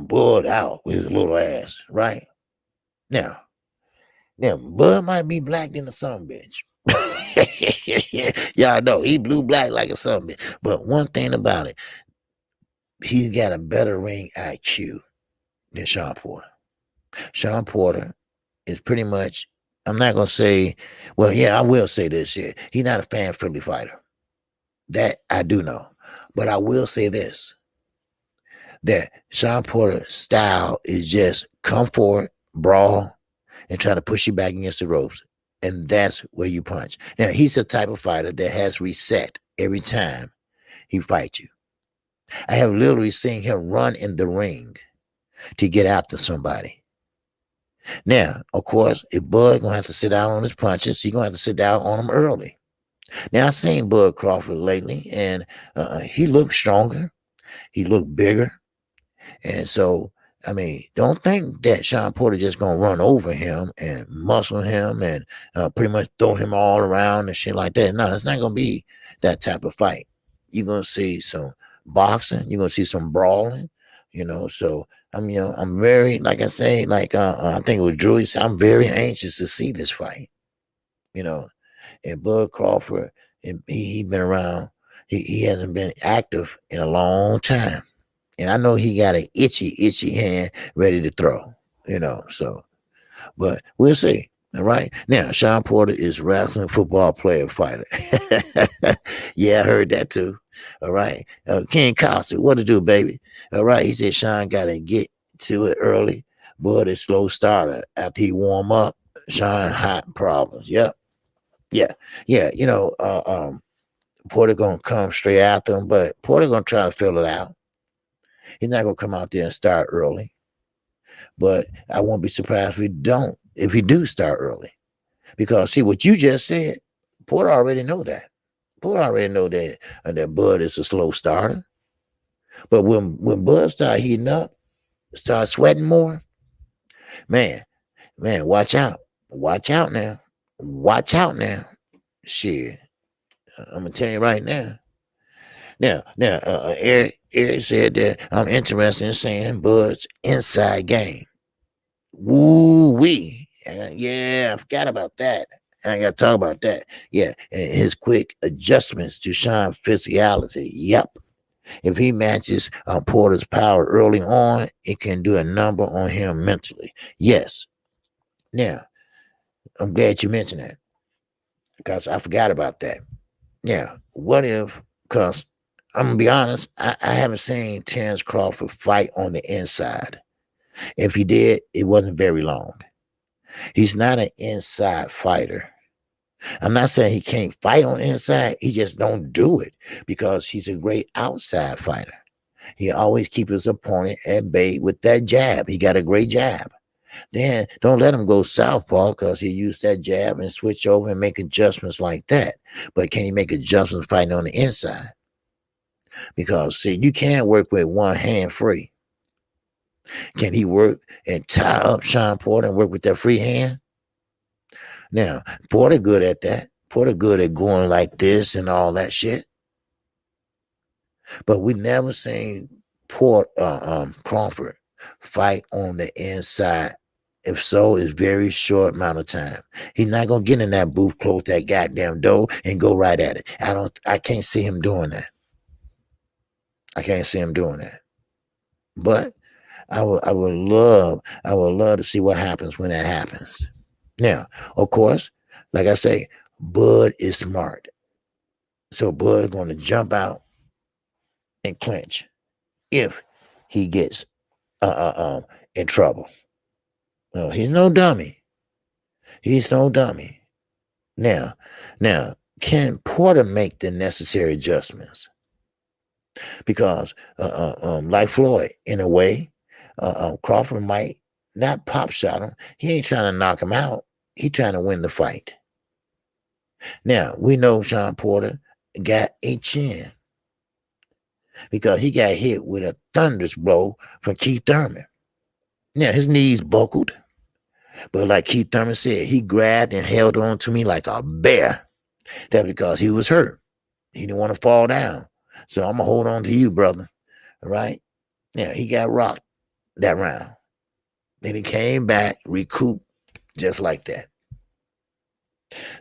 Bud out with his little ass, right? Now, Bud might be black than a son bitch. Y'all know he blue black like a son bitch. But one thing about it, he's got a better ring IQ than Sean Porter. Sean Porter is pretty much, I'm not going to say, well, yeah, I will say this shit. He's not a fan-friendly fighter. That I do know. But I will say this, that Sean Porter's style is just come forward, brawl, and try to push you back against the ropes. And that's where you punch. Now, he's the type of fighter that has reset every time he fights you. I have literally seen him run in the ring to get after somebody. Now, of course, if Bud gonna have to sit down on his punches, he's gonna have to sit down on them early. Now, I've seen Bud Crawford lately, and he looked stronger. He looked bigger. And so, I mean, don't think that Sean Porter just gonna run over him and muscle him and pretty much throw him all around and shit like that. No, it's not gonna be that type of fight. You're gonna see some boxing. You're gonna see some brawling. So I'm very, like I say, like I think it was Drew said, I'm very anxious to see this fight. And Bud Crawford, he been around. He hasn't been active in a long time. And I know he got an itchy hand ready to throw, So, but we'll see. All right. Now, Sean Porter is wrestling, football player, fighter. Yeah, I heard that too. All right. King Costa, what to do, baby? All right. He said Sean got to get to it early, but it's slow starter. After he warm up, Sean hot problems. Yep. Yeah. Yeah. Porter going to come straight after him, but Porter going to try to fill it out. He's not going to come out there and start early, but I won't be surprised if he do start early. Because see what you just said, Porter already know that. Porter already know that Bud is a slow starter. But when Bud start heating up, start sweating more, man, watch out. Watch out now. Watch out now. Shit. I'm gonna tell you right now. Eric said that I'm interested in seeing Bud's inside game. Woo wee. Yeah, I forgot about that. I got to talk about that. Yeah, and his quick adjustments to Sean's physicality. Yep. If he matches Porter's power early on, it can do a number on him mentally. Yes. Now, I'm glad you mentioned that because I forgot about that. Yeah. What if, because I'm going to be honest, I haven't seen Terrence Crawford fight on the inside. If he did, it wasn't very long. He's not an inside fighter. I'm not saying he can't fight on the inside. He just don't do it because he's a great outside fighter. He always keeps his opponent at bay with that jab. He got a great jab. Then don't let him go southpaw because he used that jab and switch over and make adjustments like that. But can he make adjustments fighting on the inside? Because see, you can't work with one hand free. Can he work and tie up Sean Porter and work with that free hand? Now, Porter good at that. Porter good at going like this and all that shit. But we never seen Crawford fight on the inside. If so, it's very short amount of time. He's not gonna get in that booth, close that goddamn door, and go right at it. I can't see him doing that. I can't see him doing that. But I would love to see what happens when that happens. Now, of course, like I say, Bud is smart. So Bud's going to jump out and clinch if he gets in trouble. No, he's no dummy. He's no dummy. Now, can Porter make the necessary adjustments? Because, like Floyd, in a way, Crawford might not pop shot him. He ain't trying to knock him out. He trying to win the fight. Now, we know Sean Porter got a chin because he got hit with a thunderous blow from Keith Thurman. Now, his knees buckled, but like Keith Thurman said, he grabbed and held on to me like a bear. That's because he was hurt. He didn't want to fall down. So I'm going to hold on to you, brother. All right? Yeah, he got rocked that round. Then he came back, recouped just like that.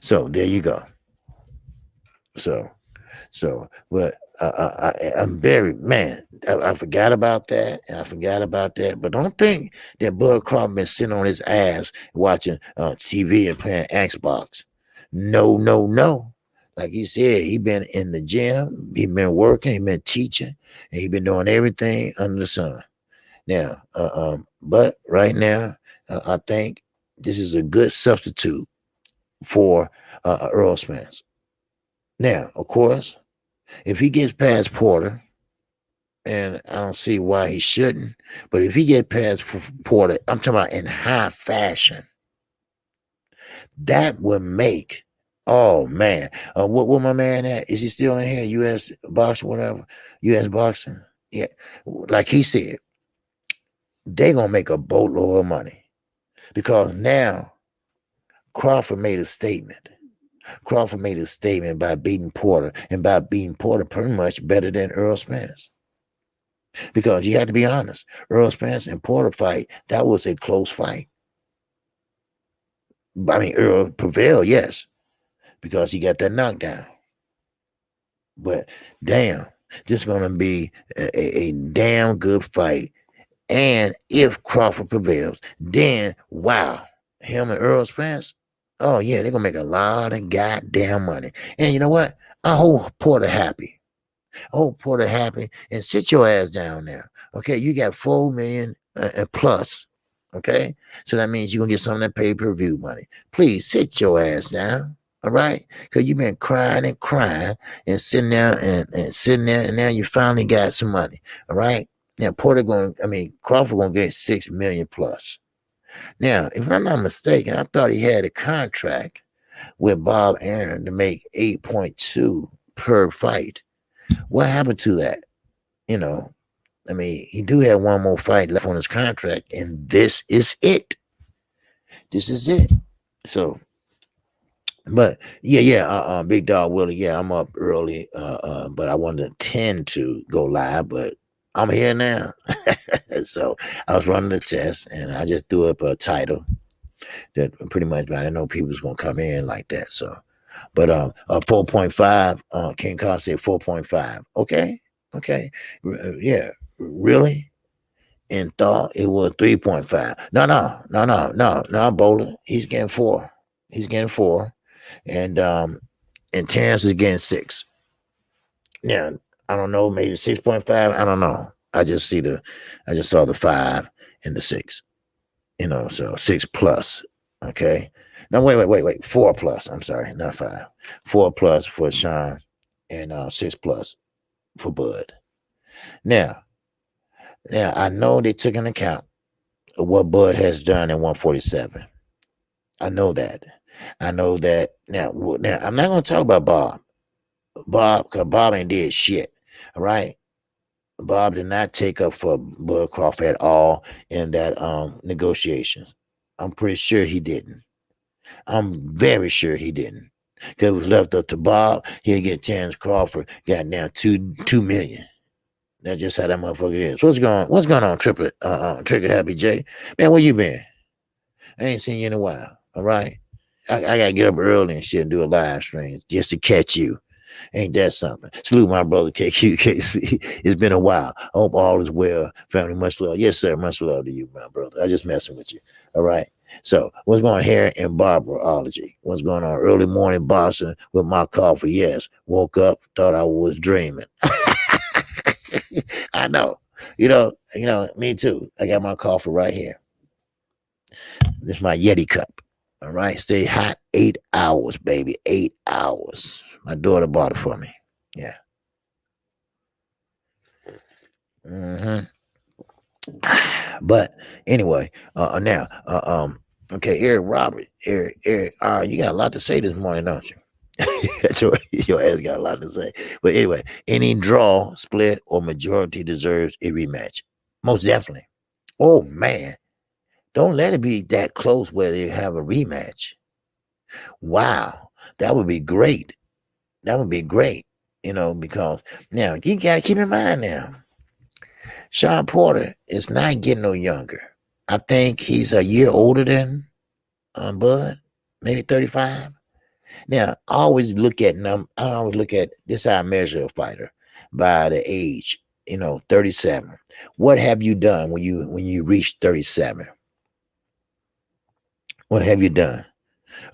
So there you go. But I'm very, I forgot about that. But don't think that Bud Crawford been sitting on his ass watching TV and playing Xbox. No. Like he said, he been in the gym, he been working, he been teaching, and he been doing everything under the sun. Now, but right now, I think this is a good substitute for Earl Spence. Now, of course, if he gets past Porter, and I don't see why he shouldn't, but if he gets past Porter, I'm talking about in high fashion, that would make, oh man, what my man at? Is he still in here? U.S. boxing, whatever, U.S. boxing? Yeah, like he said, they're going to make a boatload of money because now Crawford made a statement. Crawford made a statement by beating Porter, and by beating Porter pretty much better than Earl Spence. Because you have to be honest, Earl Spence and Porter fight, that was a close fight. I mean, Earl prevailed, yes, because he got that knockdown. But damn, this is going to be a damn good fight. And if Crawford prevails, then wow, him and Earl Spence, Oh yeah, they're gonna make a lot of goddamn money. And you know what? I hope Porter happy. Oh, Porter happy, and sit your ass down there. Okay, you got 4 million plus. Okay, so that means you're gonna get some of that pay-per-view money. Please sit your ass down. All right, because you've been crying and crying and sitting there and sitting there, and now you finally got some money. All right, now Crawford gonna get 6 million plus. Now, if I'm not mistaken, I thought he had a contract with Bob Aaron to make 8.2 per fight. What happened to that? You know, he do have one more fight left on his contract, and this is it. This is it. So, but Big Dog Willie, yeah, I'm up early, but I wanted to tend to go live, but I'm here now. So I was running the test, and I just threw up a title that pretty much, I didn't know people was gonna come in like that. So, but 4.5, King Kong said 4.5. Okay. Yeah, really? And thought it was 3.5. No, Bowler. He's getting 4. He's getting 4. And Terrence is getting 6. Yeah, I don't know, maybe 6.5. I don't know. I just saw the 5 and the 6. So 6 plus. Okay. Now wait. 4 plus. I'm sorry, not 5. 4 plus for Sean and 6 plus for Bud. Now I know they took into account of what Bud has done in 147. I know that. Now I'm not going to talk about Bob, because Bob ain't did shit. All right. Bob did not take up for Bud Crawford at all in that negotiations. I'm pretty sure he didn't. I'm very sure he didn't. Because it was left up to Bob, he'll get Terrence Crawford, got now 2 million. That's just how that motherfucker is. What's going on, Trigger Happy J? Man, where you been? I ain't seen you in a while. All right. I gotta get up early and shit and do a live stream just to catch you. Ain't that something? Salute my brother KQKC. It's been a while. I hope all is well. Family, much love. Yes, sir. Much love to you, my brother. I just messing with you. All right. So what's going on here in Barbaraology? What's going on? Early morning Boston with my coffee. Yes. Woke up, thought I was dreaming. I know. Me too. I got my coffee right here. This is my Yeti cup. All right. Stay hot 8 hours, baby. 8 hours. My daughter bought it for me. Yeah. But anyway, now, okay, Eric Robert, Eric, you got a lot to say this morning, don't you? Your ass got a lot to say. But anyway, any draw, split, or majority deserves a rematch. Most definitely. Oh man, don't let it be that close where they have a rematch. Wow, that would be great. That would be great, because now you got to keep in mind now, Sean Porter is not getting no younger. I think he's a year older than Bud, maybe 35. Now, I always look at this how I measure a fighter by the age, 37. What have you done when you reach 37? What have you done?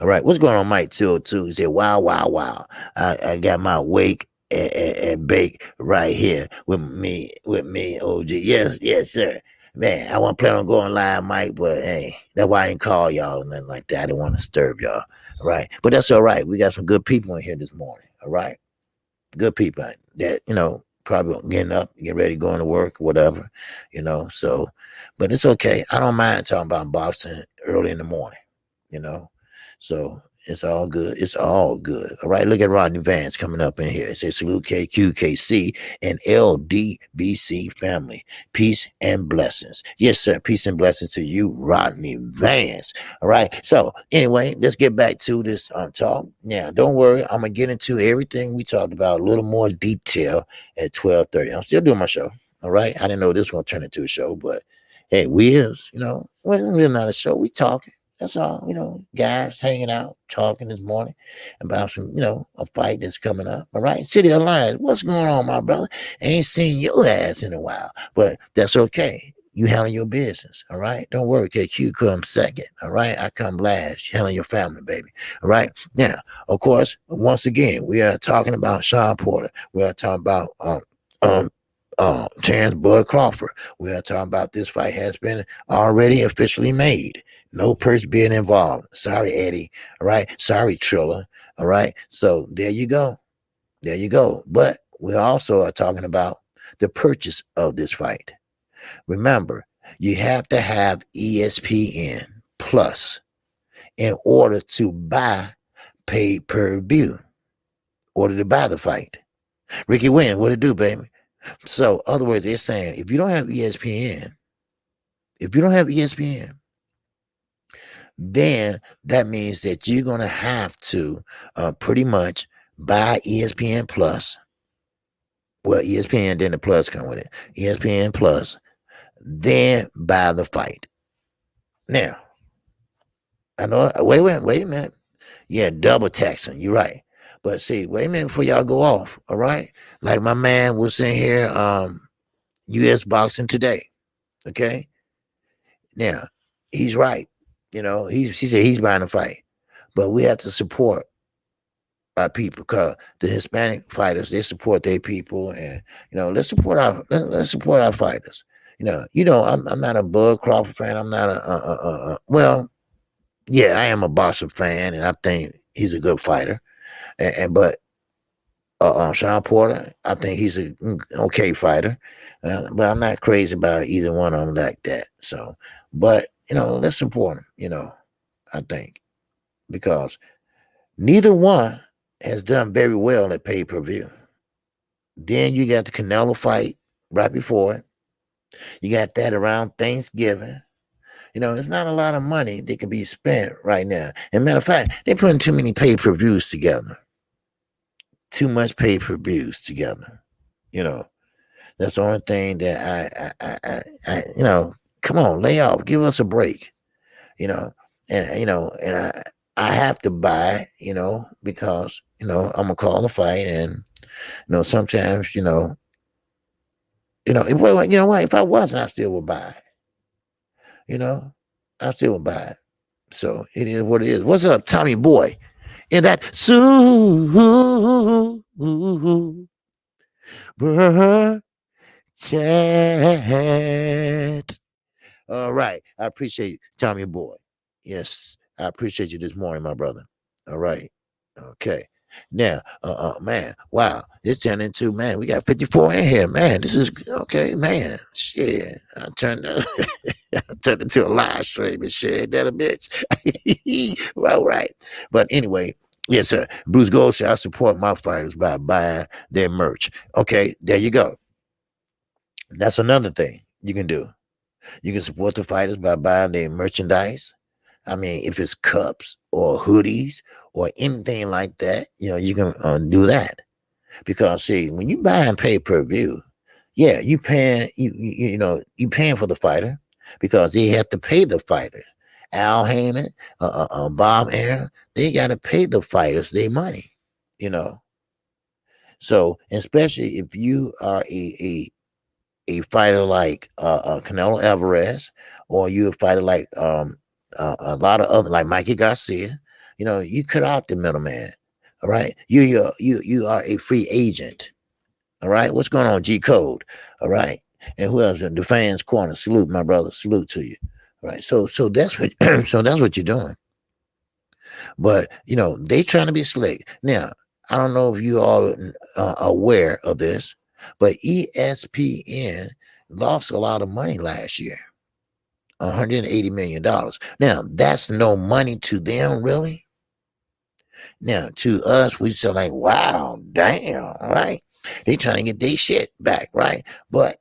All right, what's going on, Mike 202? He said, wow. I got my wake and bake right here with me, OG. Yes, sir. Man, I wasn't planning on going live, Mike, but hey, that's why I didn't call y'all or nothing like that. I didn't want to disturb y'all. All right. But that's all right. We got some good people in here this morning. All right. Good people that, probably getting up, getting ready, going to work, whatever, so, but it's okay. I don't mind talking about boxing early in the morning, so it's all good. It's all good. All right. Look at Rodney Vance coming up in here. It says salute KQKC and LDBC family. Peace and blessings. Yes, sir. Peace and blessings to you, Rodney Vance. All right. So anyway, let's get back to this talk. Now, don't worry. I'm going to get into everything we talked about a little more detail at 12:30. I'm still doing my show. All right. I didn't know this was going to turn into a show, but hey, we're not a show. We talking. That's all, guys hanging out, talking this morning about some, a fight that's coming up. All right. City Alliance, what's going on, my brother? Ain't seen your ass in a while, but that's okay. You handle your business, all right? Don't worry, KQ come second, all right? I come last. You handle your family, baby, all right? Now, of course, once again, we are talking about Sean Porter. We are talking about Terrence Bud Crawford. We are talking about this fight has been already officially made. No purse being involved. Sorry, Eddie, all right? Sorry, Trilla, all right? So there you go. There you go. But we also are talking about the purchase of this fight. Remember, you have to have ESPN Plus in order to buy pay-per-view, order to buy the fight. Ricky Wynn, what it do, baby? So, other words, they're saying if you don't have ESPN, then that means that you're going to have to pretty much buy ESPN Plus. Well, ESPN, then the Plus come with it. ESPN Plus, then buy the fight. Now, I know, wait a minute. Yeah, double taxing. You're right. But see, wait a minute before y'all go off. All right. Like my man was in here, US Boxing Today. Okay. Now, he's right. You know, he said he's buying a fight. But we have to support our people because the Hispanic fighters, they support their people. And, let's support our fighters. I'm not a Bud Crawford fan. I'm not well, yeah, I am a Boxer fan, and I think he's a good fighter. But Sean Porter, I think he's a okay fighter, but I'm not crazy about either one of them like that. So, but let's support him. I think because neither one has done very well at pay-per-view. Then you got the Canelo fight right before it. You got that around Thanksgiving. It's not a lot of money that can be spent right now. And matter of fact, they're putting too many pay-per-views together. Too much pay-per-views together. That's the only thing that I come on, lay off, give us a break. And I have to buy, because I'm gonna call the fight, and sometimes if I wasn't, I still would buy it. I still would buy it. So it is what it is. What's up, Tommy Boy? In that super chat. All right. I appreciate you, Tommy Boy. Yes, I appreciate you this morning, my brother. All right. Okay. Now, man, wow, this turned into, man, we got 54 in here, man. This is okay, man. Shit, I turned into a live stream and shit. That a bitch. All right. But anyway, yes, sir. Bruce Gold said, I support my fighters by buying their merch. Okay, there you go. That's another thing you can do. You can support the fighters by buying their merchandise. I mean, if it's cups or hoodies or anything like that, you can do that. Because see, when you buy and pay-per-view, yeah, you paying you paying for the fighter because they have to pay the fighter. Al Heyman, Bob Arum, they got to pay the fighters their money. So especially if you are a fighter like Canelo Alvarez, or you a fighter like a lot of other, like Mikey Garcia, you cut out the middleman. All right, you are a free agent. All right, what's going on, G Code? All right, and who else? The fans corner. Salute, my brother. Salute to you. All right, so that's what so that's what you're doing. But they trying to be slick. Now, I don't know if you all are aware of this, but ESPN lost a lot of money last year. $180 million. Now, that's no money to them, really. Now, to us, we say like, wow, damn, right? They trying to get their shit back, right? But,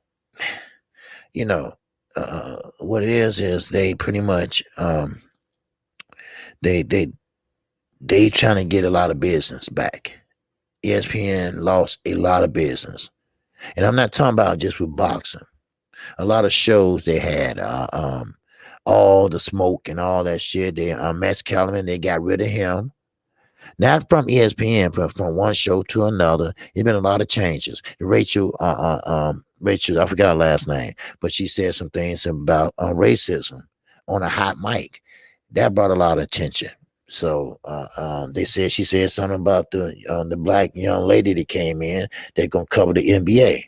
what it is they pretty much, they trying to get a lot of business back. ESPN lost a lot of business. And I'm not talking about just with boxing. A lot of shows they had, all the smoke and all that shit. They Max Kellerman, they got rid of him. Not from ESPN, but from one show to another. There's been a lot of changes. Rachel Rachel, I forgot her last name, but she said some things about racism on a hot mic. That brought a lot of attention. So they said she said something about the black young lady that came in. They're gonna cover the NBA.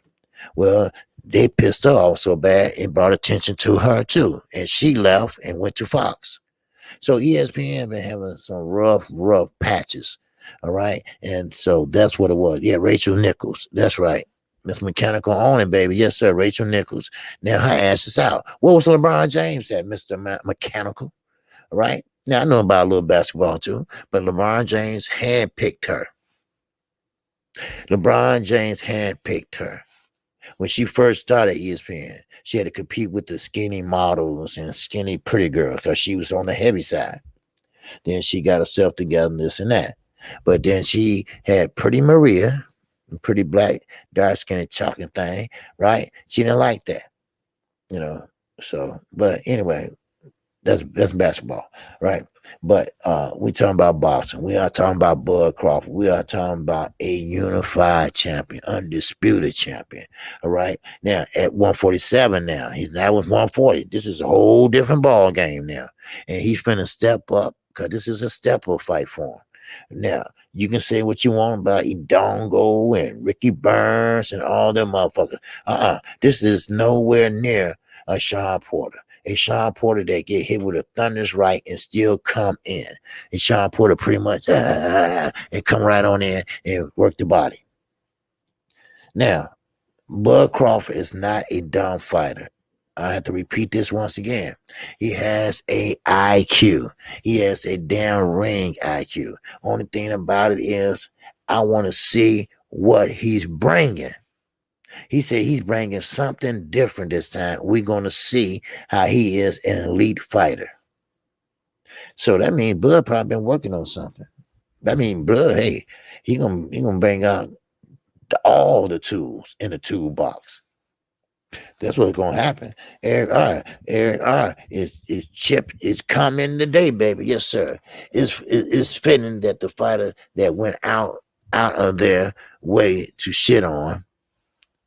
Well, they pissed her off so bad it brought attention to her too, and she left and went to Fox. So ESPN been having some rough patches. All right. And so that's what it was. Yeah, Rachel Nichols. That's right. Miss Mechanical on it, baby. Yes, sir. Rachel Nichols. Now her ass is out. What was LeBron James at, Mr. Mechanical? All right. Now I know about a little basketball too, but LeBron James handpicked her. LeBron James handpicked her. When she first started ESPN, she had to compete with the skinny models and skinny pretty girls because she was on the heavy side. Then she got herself together and this and that. But then she had Pretty Maria, pretty black, dark skinned chocolate thing, right? She didn't like that, you know. So, but anyway, that's basketball, right? But we talking about boxing. We are talking about Bud Crawford. We are talking about a unified champion, undisputed champion. All right. Now at 147 now. He's now with 140. This is a whole different ball game now. And he's finna step up because this is a step up fight for him. Now, you can say what you want about Idongo and Ricky Burns and all them motherfuckers. This is nowhere near a Sean Porter. A Sean Porter that get hit with a thunderous right and still come in. And Sean Porter pretty much and come right on in and work the body. Now, Bud Crawford is not a dumb fighter. I have to repeat this once again. He has a IQ. He has a damn ring IQ. Only thing about it is I want to see what he's bringing. He said he's bringing something different this time. We're going to see how he is an elite fighter. So that means Bud probably been working on something. That means Bud, hey, he gonna bring out all the tools in the toolbox. That's what's gonna happen. Eric R is chip is coming today, baby. Yes, sir. It's fitting that the fighter that went out of their way to shit on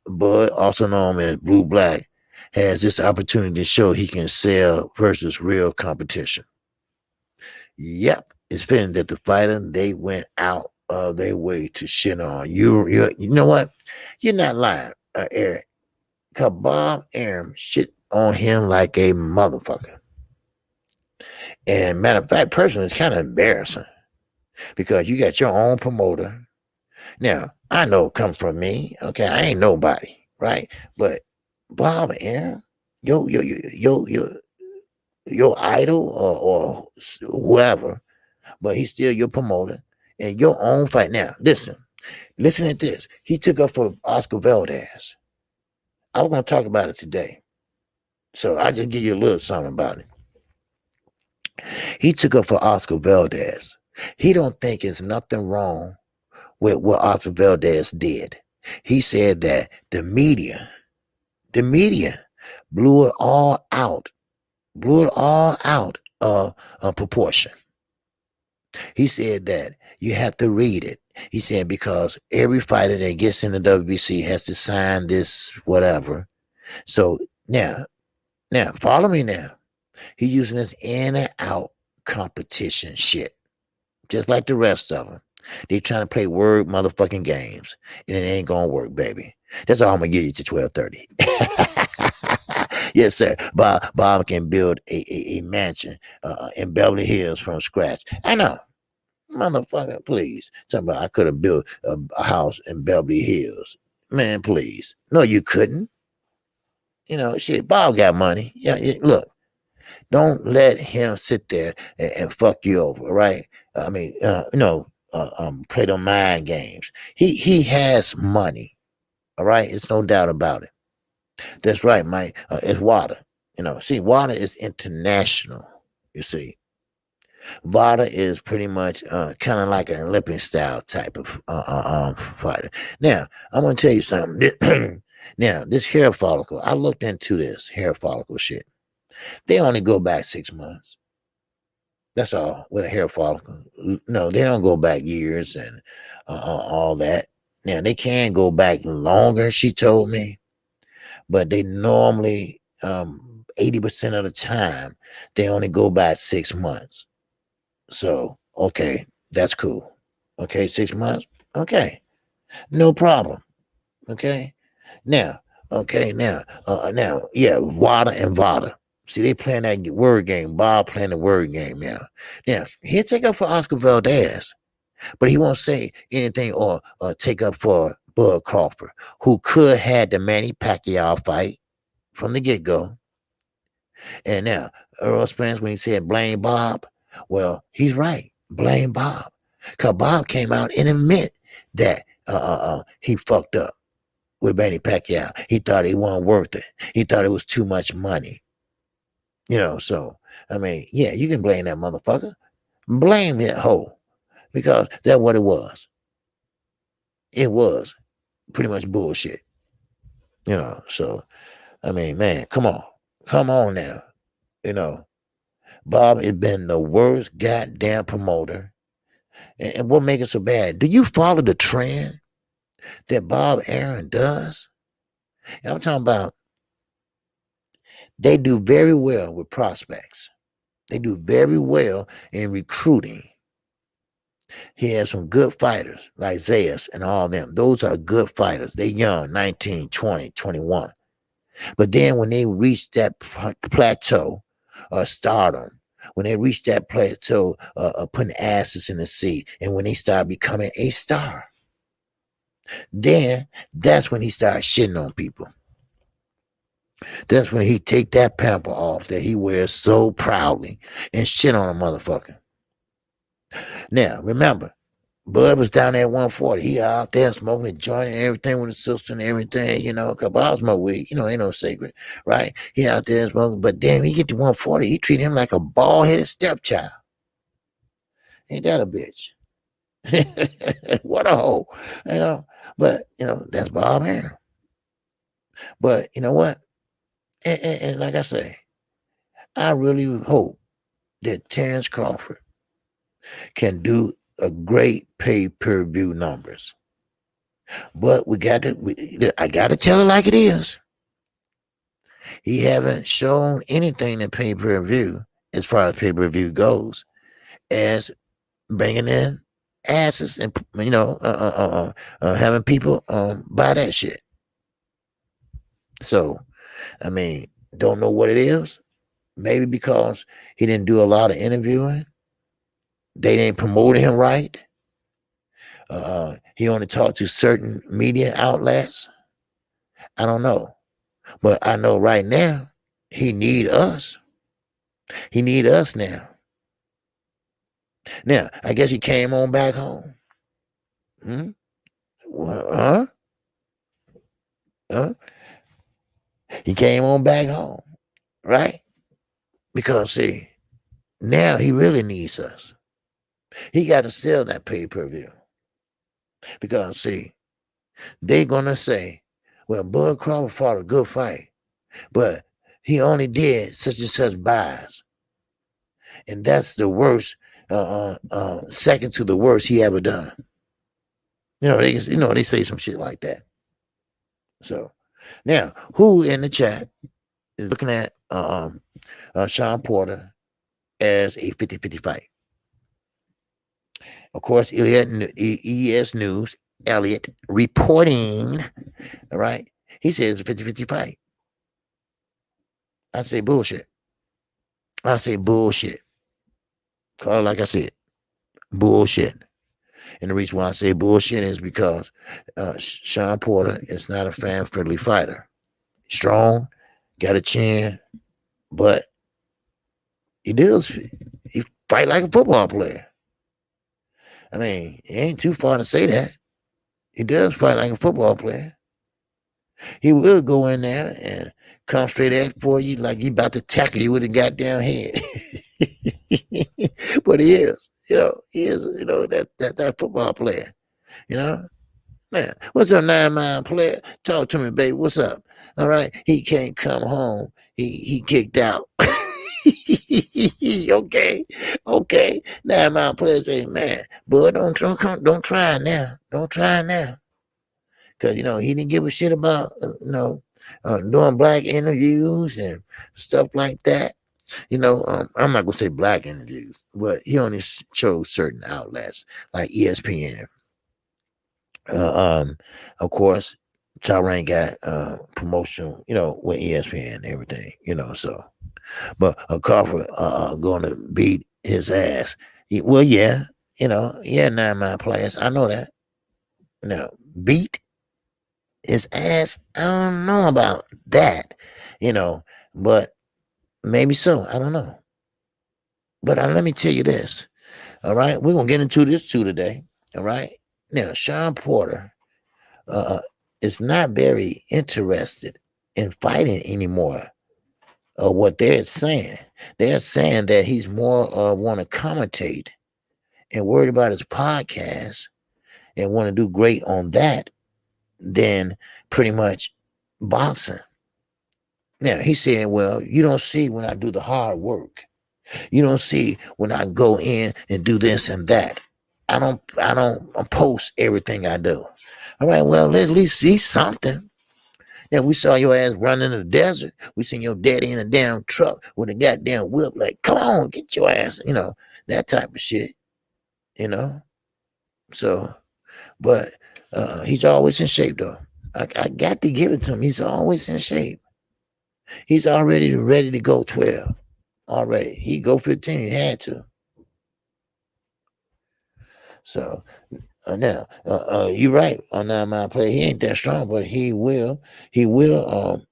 Bud, also known as Blue Black, has this opportunity to show he can sell versus real competition. Yep, it's fitting that the fighter they went out of their way to shit on you. You know what? You're not lying, Eric. Cause Bob Arum shit on him like a motherfucker. And matter of fact, personally, it's kind of embarrassing because you got your own promoter. Now, I know it comes from me. Okay, I ain't nobody, right? But Bob Arum, your idol or whoever, but he's still your promoter and your own fight. Now, listen at this. He took up for Oscar Valdez. I was going to talk about it today. So I just give you a little something about it. He took up for Oscar Valdez. He don't think there's nothing wrong with what Oscar Valdez did. He said that the media blew it all out of proportion. He said that you have to read it. He said because every fighter that gets in the WBC has to sign this whatever. So now, follow me now. He's using this in and out competition shit. Just like the rest of them. They trying to play word motherfucking games. And it ain't gonna work, baby. That's all I'm gonna give you to 12:30. Yes, sir. Bob can build a mansion in Beverly Hills from scratch. I know. Motherfucker, please. Talking about I could have built a house in Beverly Hills. Man, please. No, you couldn't. You know, shit, Bob got money. Yeah, look. Don't let him sit there and fuck you over, right? I mean, play them mind games. He has money, all right? It's no doubt about it. That's right, Mike. It's water. You know, see, water is international, you see. Water is pretty much kind of like an Olympic style type of fighter. Now, I'm going to tell you something. Now, this hair follicle, I looked into this hair follicle shit. They only go back 6 months. That's all with a hair follicle. No, they don't go back years and all that. Now, they can go back longer, she told me. but they normally 80% of the time they only go by 6 months. So okay, that's cool. Okay, 6 months. Okay, no problem. Okay, now, yeah, Vada and Vada. See, they playing that word game. Bob playing the word game now. Now, he'll take up for Oscar Valdez, but he won't say anything or take up for Bud Crawford, who could have the Manny Pacquiao fight from the get-go. And now, Earl Spence, when he said blame Bob, well, he's right. Blame Bob. Because Bob came out and admit that he fucked up with Manny Pacquiao. He thought he wasn't worth it. He thought it was too much money. So, I mean, yeah, you can blame that motherfucker. Blame that hoe. Because that's what it was. It was pretty much bullshit. So, I mean, man, come on. Come on now. Bob has been the worst goddamn promoter. And what makes it so bad? Do you follow the trend that Bob Aaron does? And I'm talking about they do very well with prospects. They do very well in recruiting. He has some good fighters like Zayas and all them. Those are good fighters. They're young, 19, 20, 21. But then when they reach that plateau of stardom, when they reach that plateau of putting asses in the seat, and when they start becoming a star, then that's when he starts shitting on people. That's when he take that pamper off that he wears so proudly and shit on a motherfucker. Now, remember, Bud was down there at 140. He out there smoking a joint and everything with his sister and everything, because I smoke weed, ain't no secret, right? He out there smoking, but then he get to 140, he treat him like a bald-headed stepchild. Ain't that a bitch? What a hoe, But, that's Bob Aaron. But you know what? And like I say, I really hope that Terrence Crawford can do a great pay-per-view numbers. But I got to tell it like it is. He haven't shown anything in pay-per-view as far as pay-per-view goes as bringing in asses and, having people buy that shit. So, I mean, don't know what it is. Maybe because he didn't do a lot of interviewing. They didn't promote him right. He only talked to certain media outlets. I don't know. But I know right now, he need us. He need us now. Now, I guess he came on back home. Well, he came on back home, right? Because, see, now he really needs us. He got to sell that pay-per-view. Because, see, they're going to say, well, Bud Crawford fought a good fight, but he only did such and such buys. And that's the worst, second to the worst he ever done. They say some shit like that. So, now, who in the chat is looking at Sean Porter as a 50-50 fight? Of course, ES News, Elliott reporting, all right? He says a 50-50 fight. I say bullshit. Cause like I said, bullshit. And the reason why I say bullshit is because Sean Porter is not a fan-friendly fighter. Strong, got a chin, but he fight like a football player. I mean, it ain't too far to say that. He does fight like a football player. He will go in there and come straight at for you like he about to tackle you with a goddamn head. But he is, that football player, Man, what's up, 9-mile player? Talk to me, baby. What's up? All right. He can't come home. He kicked out. Okay. 9-mile player say, man, Bud, don't try now. Don't try now. Because, he didn't give a shit about, doing black interviews and stuff like that. I'm not gonna say black interviews, but he only chose certain outlets like ESPN. Uh, um, of course, Tyrann got promotional, with ESPN and everything, so. But Crawford going to beat his ass. Well, yeah, yeah, 9 mile players. I know that. Now, beat his ass. I don't know about that, you know, but maybe so. I don't know. But let me tell you this. All right, we're gonna get into this too today. All right. Now, Sean Porter uh, is not very interested in fighting anymore. What they're saying, that he's more want to commentate and worried about his podcast and want to do great on that than pretty much boxing. Now he's saying, well, you don't see when I do the hard work. You don't see when I go in and do this and that. I don't post everything I do. All right, well, let's at least see something. Now we saw your ass running in the desert. We seen your daddy in a damn truck with a goddamn whip. Like, come on, get your ass. That type of shit. You know. So, but he's always in shape though. I got to give it to him. He's always in shape. He's already ready to go 12. Already, he go 15. He had to. So now, you're right on 9 mile play. He ain't that strong, but he will. He will.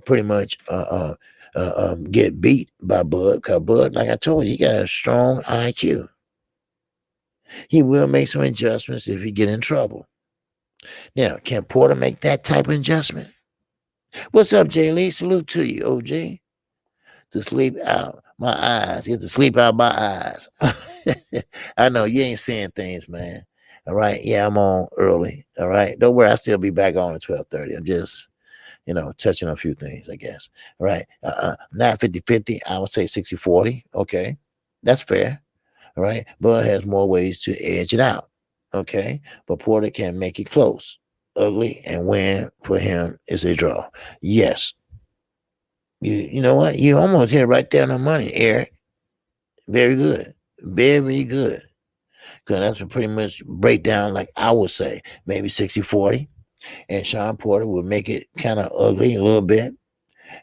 Pretty much get beat by Bud. Because Bud, like I told you, he got a strong IQ. He will make some adjustments if he get in trouble. Now, can Porter make that type of adjustment? What's up, Jay Lee? Salute to you, OJ. To sleep out my eyes. Get to sleep out my eyes. I know you ain't seeing things, man. All right. Yeah, I'm on early. All right. Don't worry, I'll still be back on at 12:30. I'm just touching a few things, I guess. All right. Not 50-50. I would say 60-40. Okay. That's fair. All right. Bud has more ways to edge it out. Okay. But Porter can make it close, ugly, and win for him is a draw. Yes. You know what? You almost hit it right there on the money, Eric. Very good. Very good. Because that's a pretty much breakdown, like I would say, maybe 60-40. And Sean Porter would make it kind of ugly a little bit.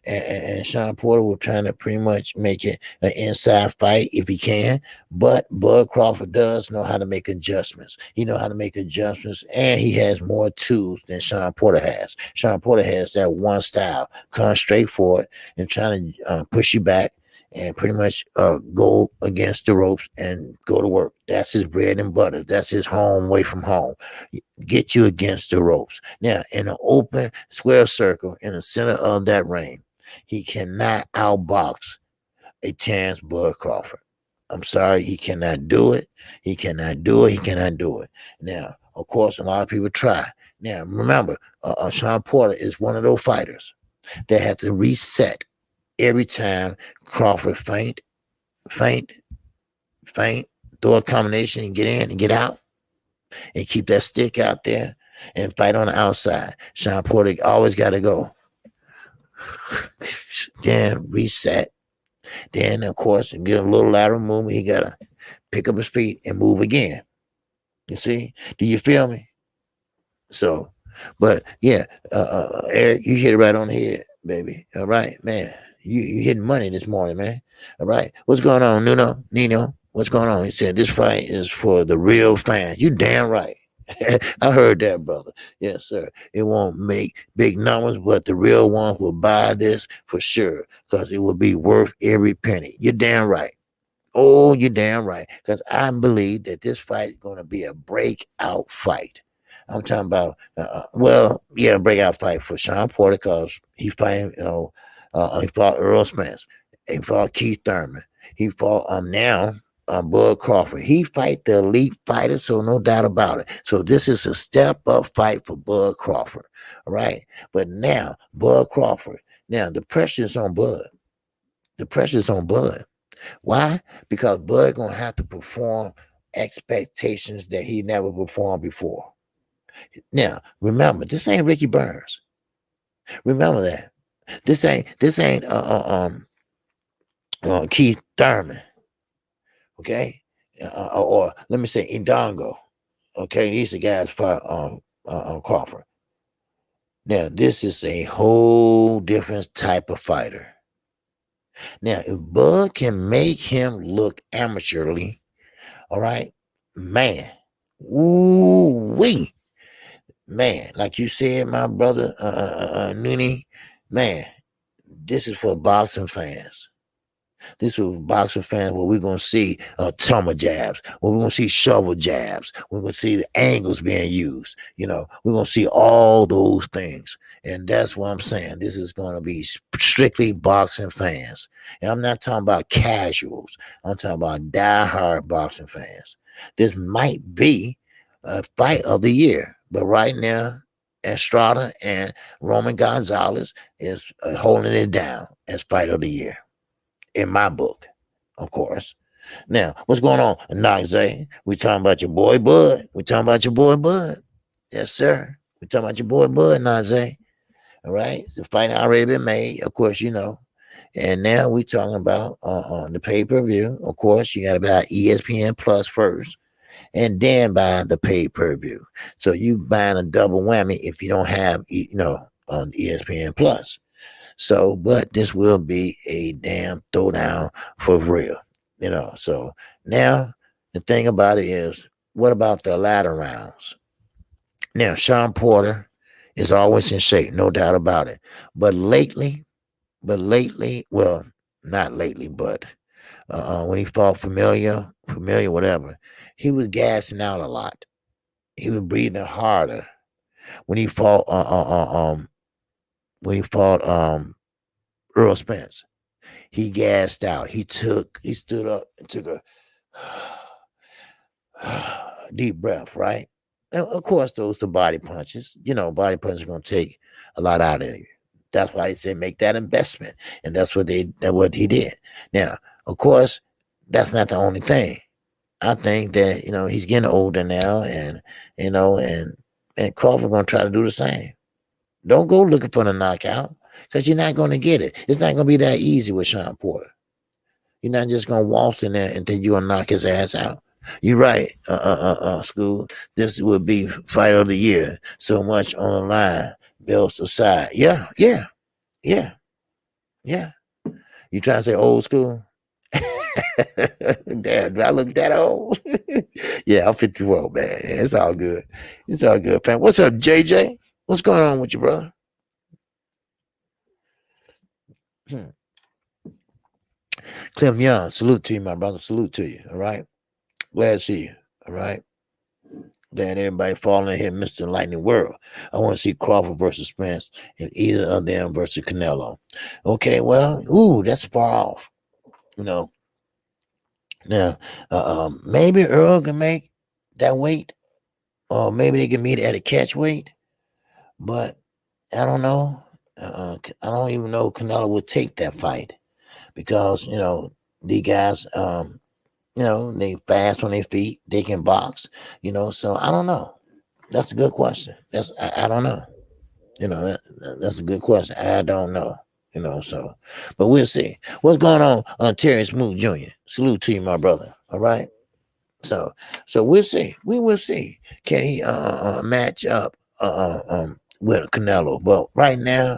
And Sean Porter was trying to pretty much make it an inside fight if he can. But Bud Crawford does know how to make adjustments. He knows how to make adjustments, and he has more tools than Sean Porter has. Sean Porter has that one style, come straight forward and trying to push you back and pretty much go against the ropes and go to work. That's his bread and butter. That's his home away from home. Get you against the ropes. Now, in an open square circle in the center of that ring, he cannot outbox a Terrence Bud Crawford. I'm sorry, he cannot do it. He cannot do it. He cannot do it. Now, of course, a lot of people try. Now, remember, Sean Porter is one of those fighters that have to reset every time Crawford feint, throw a combination and get in and get out and keep that stick out there and fight on the outside. Sean Porter always got to go. Then reset. Then, of course, get a little lateral movement. He got to pick up his feet and move again. You see? Do you feel me? So, but yeah, Eric, you hit it right on the head, baby. All right, man. You hitting money this morning, man. All right. What's going on, Nino? What's going on? He said this fight is for the real fans. You damn right. I heard that, brother. Yes, sir. It won't make big numbers, but the real ones will buy this for sure because it will be worth every penny. You're damn right. Oh, you're damn right. Because I believe that this fight is going to be a breakout fight. I'm talking about, a breakout fight for Sean Porter because he's fighting, he fought Earl Spence. He fought Keith Thurman. He fought now Bud Crawford. He fight the elite fighter, so no doubt about it. So this is a step up fight for Bud Crawford. All right. But now, Bud Crawford. Now, the pressure is on Bud. The pressure is on Bud. Why? Because Bud going to have to perform expectations that he never performed before. Now, remember, this ain't Ricky Burns. Remember that. This ain't Keith Thurman, okay? Or let me say Indongo, okay? These are guys for Crawford. Now, this is a whole different type of fighter. Now, if Bud can make him look amateurly, all right, man, ooh wee, man, like you said, my brother Noonie, man, this is for boxing fans. This is boxing fans where we're gonna see tumor jabs, where we're gonna see shovel jabs, we're gonna see the angles being used. We're gonna see all those things, and that's what I'm saying. This is gonna be strictly boxing fans, and I'm not talking about casuals. I'm talking about diehard boxing fans. This might be a fight of the year, but right now, Estrada and Roman Gonzalez is holding it down as fight of the year in my book, of course. Now, what's going on, Naze? We talking about your boy Bud. We talking about your boy Bud. Yes, sir. We talking about your boy Bud, Naze. All right. The fight already been made, of course, you know. And now we talking about the pay-per-view. Of course, you got to buy ESPN Plus first, and then buy the pay-per-view. So you buying a double whammy if you don't have, on ESPN Plus. So, but this will be a damn throwdown for real, So now the thing about it is, what about the latter rounds? Now, Sean Porter is always in shape, no doubt about it. But lately, well, not lately, but when he fought familiar, whatever, he was gassing out a lot. He was breathing harder when he fought. When he fought Earl Spence. He gassed out. He stood up and took a deep breath, right? And of course, those are body punches. Body punches are going to take a lot out of you. That's why they say make that investment, and that's what he did. Now, of course, that's not the only thing. I think that he's getting older now, and and Crawford going to try to do the same. Don't go looking for the knockout because you're not going to get it. It's not going to be that easy with Sean Porter. You're not just going to waltz in there and think you're going to knock his ass out. You're right, School. This would be fight of the year. So much on the line, belts aside. Yeah. You trying to say old school? Damn, do I look that old? Yeah, I'm 54, man. It's all good. It's all good, fam. What's up, JJ? What's going on with you, brother? Clem Young, salute to you, my brother. Salute to you. All right. Glad to see you. All right. Glad everybody falling here, Mr. Lightning World. I want to see Crawford versus Spence and either of them versus Canelo. Okay, well, that's far off. Now, maybe Earl can make that weight, or maybe they can meet at a catch weight, but I don't know. I don't even know if Canelo would take that fight because, these guys, they fast on their feet, they can box, so I don't know. That's a good question. I don't know. That's a good question. I don't know. So, but we'll see. What's going on, Terry Smooth Jr.? Salute to you, my brother. All right. So we'll see. We will see. Can he match up with Canelo? But right now,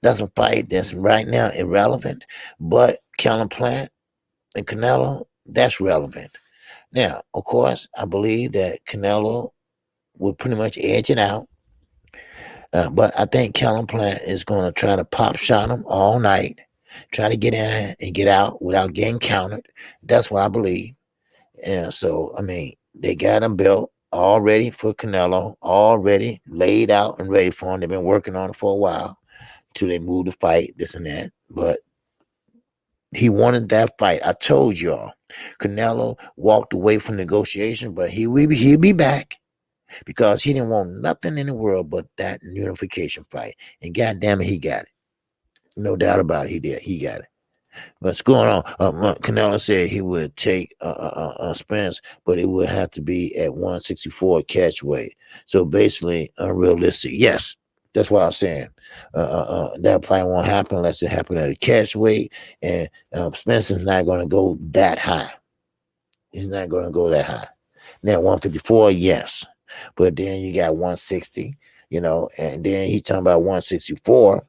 that's a fight that's right now irrelevant. But Callum Plant and Canelo, that's relevant. Now, of course, I believe that Canelo will pretty much edge it out. But I think Callum Plant is going to try to pop shot him all night, try to get in and get out without getting countered. That's what I believe. And so, I mean, they got him built all ready for Canelo, already laid out and ready for him. They've been working on it for a while till they move the fight, this and that. But he wanted that fight. I told y'all, Canelo walked away from negotiation, but he'll be back because he didn't want nothing in the world but that unification fight. And goddamn it, he got it. No doubt about it, he did. He got it. What's going on? Canelo said he would take Spence, but it would have to be at 164 catch weight. So basically, unrealistic. Yes, That's why I'm saying that fight won't happen unless it happen at a catch weight, and Spencer's not going to go that high. He's not going to go that high. Now 154, yes, but then you got 160, and then he's talking about 164.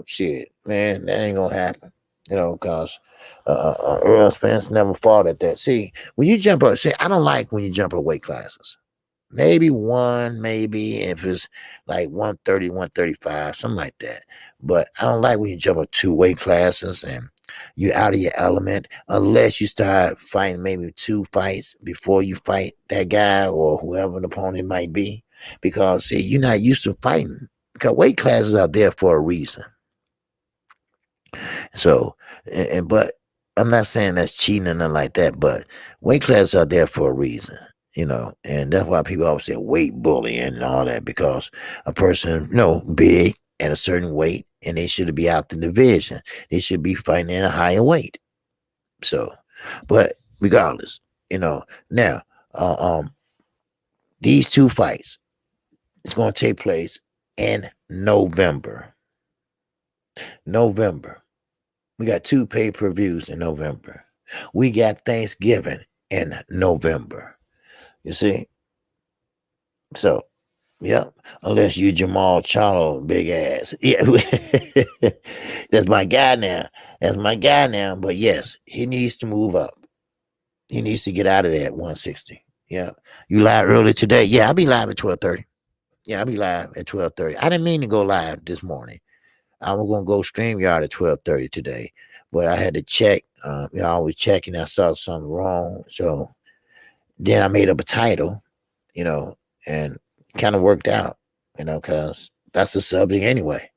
Shit, man, that ain't gonna happen. Because Earl Spence never fought at that. See, when you jump up, see, I don't like when you jump up weight classes. Maybe one, maybe if it's like 130, 135, something like that. But I don't like when you jump up two weight classes and you're out of your element unless you start fighting maybe two fights before you fight that guy or whoever the opponent might be. Because, see, you're not used to fighting. Because weight classes are there for a reason. So, but I'm not saying that's cheating or nothing like that, but weight classes are there for a reason, and that's why people always say weight bullying and all that, because a person, big at a certain weight and they should be out the division. They should be fighting at a higher weight. So, but regardless, now, these two fights, it's going to take place in November. We got two pay-per-views in November. We got Thanksgiving in November. You see? So, yep. Unless you Jamal Charlo, big ass. Yeah. That's my guy now. But yes, he needs to move up. He needs to get out of there at 160. Yeah. You live early today? Yeah, I'll be live at 12:30. Yeah, I'll be live at 12:30. I didn't mean to go live this morning. I was gonna go StreamYard at 12:30 today, but I had to check. I was checking. I saw something wrong, so then I made up a title, and kind of worked out, because that's the subject anyway.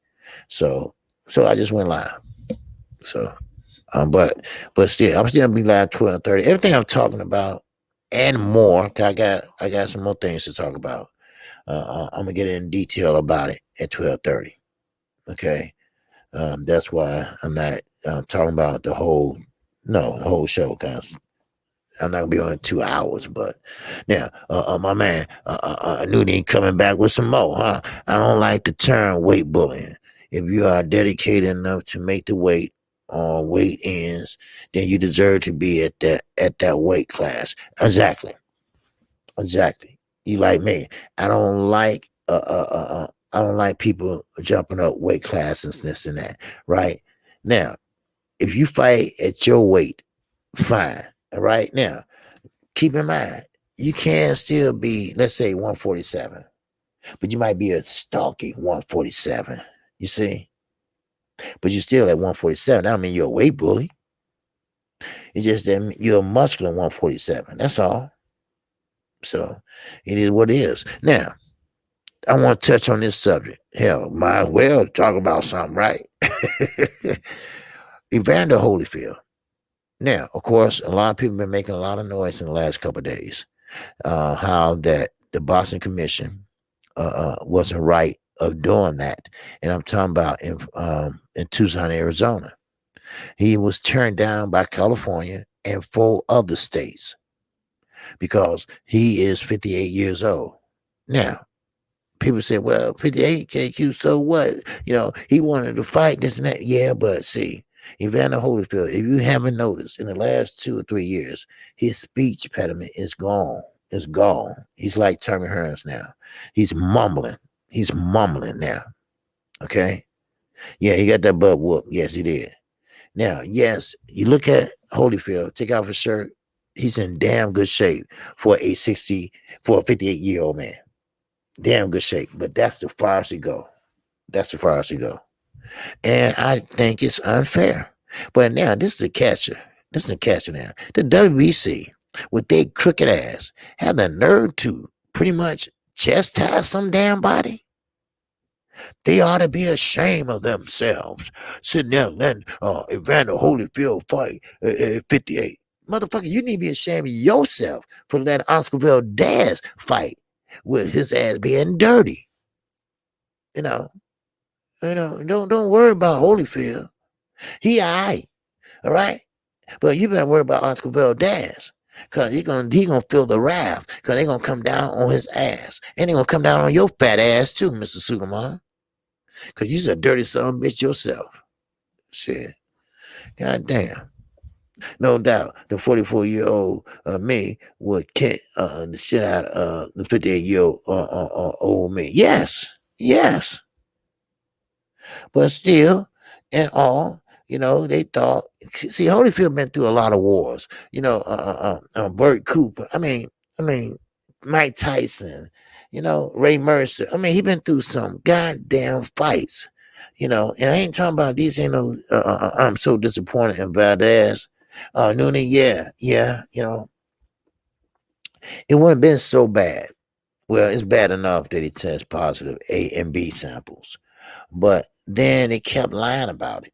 So I just went live. So, but still, I'm still gonna be live 12:30. Everything I'm talking about and more. 'Cause I got some more things to talk about. I'm gonna get in detail about it at 12:30. Okay. That's why I'm not talking about the whole show, because I'm not gonna be on 2 hours. But now, my man, Nudie coming back with some more, huh? I don't like the term weight bullying. If you are dedicated enough to make the weight on weight ends, then you deserve to be at that weight class. Exactly. You like me? I don't like I don't like people jumping up weight classes, this and that. Right now, if you fight at your weight, fine. All right. Now, keep in mind, you can still be, let's say, 147, but you might be a stalky 147. You see, but you're still at 147. I don't mean you're a weight bully. It's just that you're a muscular 147. That's all. So it is what it is. Now, I want to touch on this subject. Hell, might as well talk about something, right? Evander Holyfield. Now, of course, a lot of people have been making a lot of noise in the last couple of days. How that the Boston Commission wasn't right of doing that, and I'm talking about in Tucson, Arizona. He was turned down by California and 4 other states because he is 58 years old. Now, people say, well, 58 KQ, so what? He wanted to fight this and that. Yeah, but see, Evander Holyfield, if you haven't noticed, in the last 2 or 3 years, his speech impediment is gone. It's gone. He's like Tommy Hearns now. He's mumbling. He's mumbling now. Okay? Yeah, he got that butt whooped. Yes, he did. Now, yes, you look at Holyfield, take off his shirt. He's in damn good shape for a 58-year-old man. Damn good shape. But that's the farthest he go. And I think it's unfair. But now, this is the catcher. Now. The WBC, with their crooked ass, have the nerve to pretty much chastise some damn body. They ought to be ashamed of themselves. Sitting there letting Evander Holyfield fight at 58. Motherfucker, you need to be ashamed of yourself for letting Oscar Valdez fight with his ass being dirty. Don't worry about Holyfield. He all right. All right? But you better worry about Oscar Valdez. Because he gonna feel the wrath. Because they're going to come down on his ass. And they're going to come down on your fat ass too, Mr. Superman. Cause you's a dirty son of a bitch yourself. Shit. God damn. No doubt, the 44-year-old me would kick the shit out of the 58-year-old old me. Yes, yes, but still, and all, they thought. See, Holyfield been through a lot of wars. Burt Cooper. I mean, Mike Tyson. Ray Mercer. I mean, he been through some goddamn fights. And I ain't talking about these. I'm so disappointed in Valdez. Noonan, yeah. It wouldn't have been so bad. Well, it's bad enough that he tests positive A and B samples, but then they kept lying about it.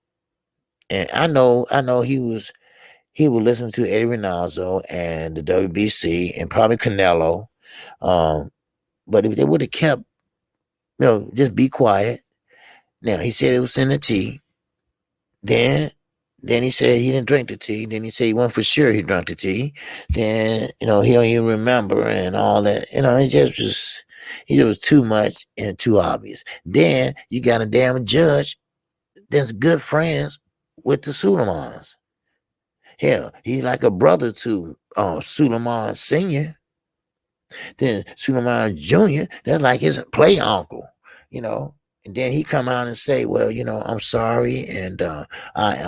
And I know he would listen to Eddie Rinaldo and the WBC and probably Canelo. Um, but if they would have kept, just be quiet. Now he said it was in the tea. Then then he said he didn't drink the tea. Then he said he wasn't for sure he drank the tea. Then, he don't even remember and all that. It was too much and too obvious. Then you got a damn judge that's good friends with the Suleimans. Hell, he's like a brother to Suleiman Sr. Then Suleiman Jr., that's like his play uncle, you know. And then he come out and say, "Well, I'm sorry, and I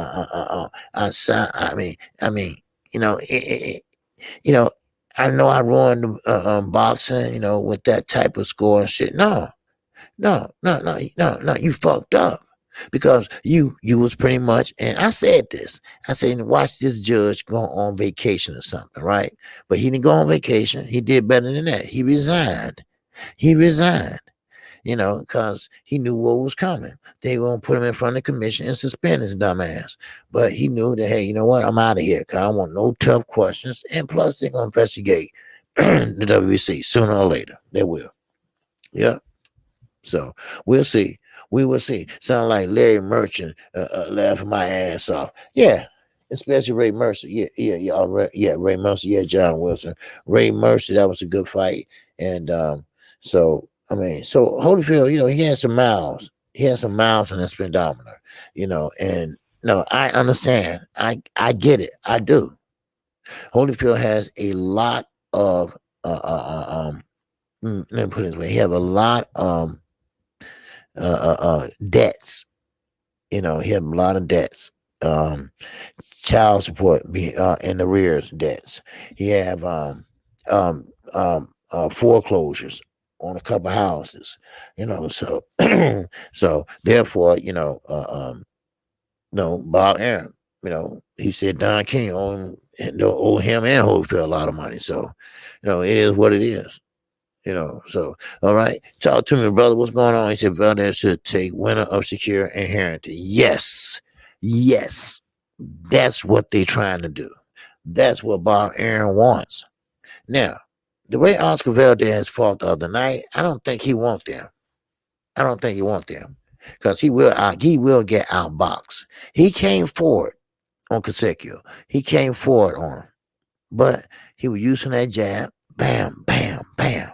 mean, you know, you know, I know I ruined boxing, with that type of score and shit. No, you fucked up because you was pretty much, and I said this. I said, watch this judge go on vacation or something, right? But he didn't go on vacation. He did better than that. He resigned. He resigned. Because he knew what was coming. They were going to put him in front of the commission and suspend his dumb ass. But he knew that, hey, you know what? I'm out of here because I want no tough questions. And plus, they're going to investigate the WBC sooner or later. They will. Yeah. So we'll see. We will see. Sound like Larry Merchant laughing my ass off. Yeah. Especially Ray Mercer. Ray Mercer. Yeah, John Wilson. Ray Mercer, that was a good fight. And so Holyfield, he had some miles. He had some miles in that speedometer, and no, I understand. I get it. I do. Holyfield has a lot of let me put it this way. He have a lot of debts. He have a lot of debts. Child support in arrears debts. He have foreclosures on a couple houses, so so therefore, Bob Aaron, he said Don King owe him and Holyfield a lot of money. So, it is what it is. So all right, talk to me, brother. What's going on? He said Valdez should take winner of secure inheritance. Yes, that's what they're trying to do. That's what Bob Aaron wants. Now, the way Oscar Valdez fought the other night, I don't think he wants them. Because he will get outboxed. He came forward on Kaseko. He came forward on him. But he was using that jab. Bam, bam, bam.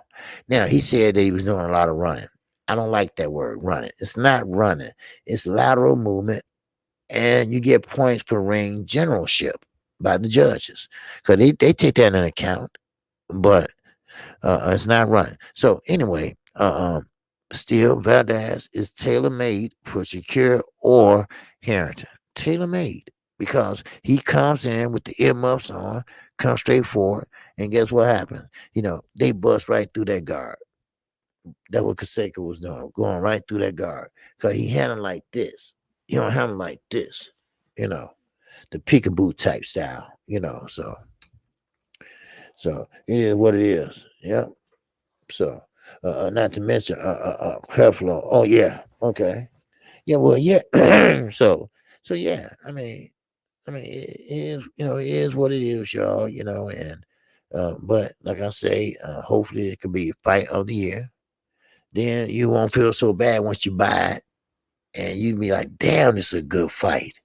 Now, he said that he was doing a lot of running. I don't like that word, running. It's not running. It's lateral movement. And you get points for ring generalship by the judges. Because they take that into account. But it's not running. So anyway, still Valdez is tailor-made for secure or Harrington. Tailor-made because he comes in with the earmuffs on, comes straight forward, and guess what happens? They bust right through that guard. That's what Kaseko was doing, going right through that guard. Because he had him like this. You don't have him like this, the peekaboo type style, so it is what it is. Yeah. So, not to mention, Creflo. Oh yeah. Okay. Yeah. Well, yeah. so yeah. It is. It is what it is, y'all. And but like I say, hopefully it could be a fight of the year. Then you won't feel so bad once you buy it, and you'd be like, "Damn, this is a good fight.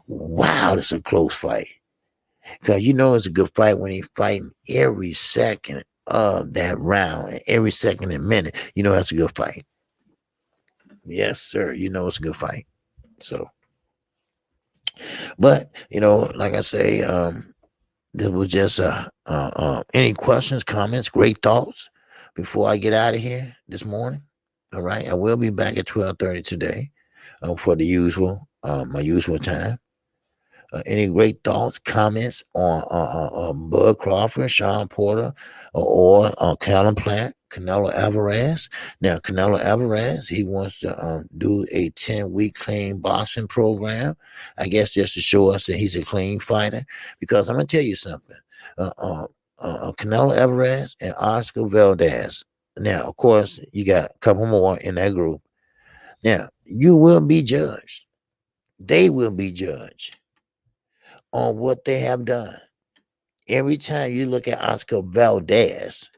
Wow, this is a close fight." Because it's a good fight when he's fighting every second of that round, every second and minute. That's a good fight. Yes, sir. You know it's a good fight. So, but like I say, this was just any questions, comments, great thoughts before I get out of here this morning. All right, I will be back at 12:30 today, for the usual, my usual time. Any great thoughts, comments on Bud Crawford, Sean Porter, or Callum Platt, Canelo Alvarez? Now, Canelo Alvarez, he wants to do a 10-week clean boxing program. I guess just to show us that he's a clean fighter. Because I'm going to tell you something. Canelo Alvarez and Oscar Valdez. Now, of course, you got a couple more in that group. Now, you will be judged. They will be judged on what they have done. Every time you look at Oscar Valdez,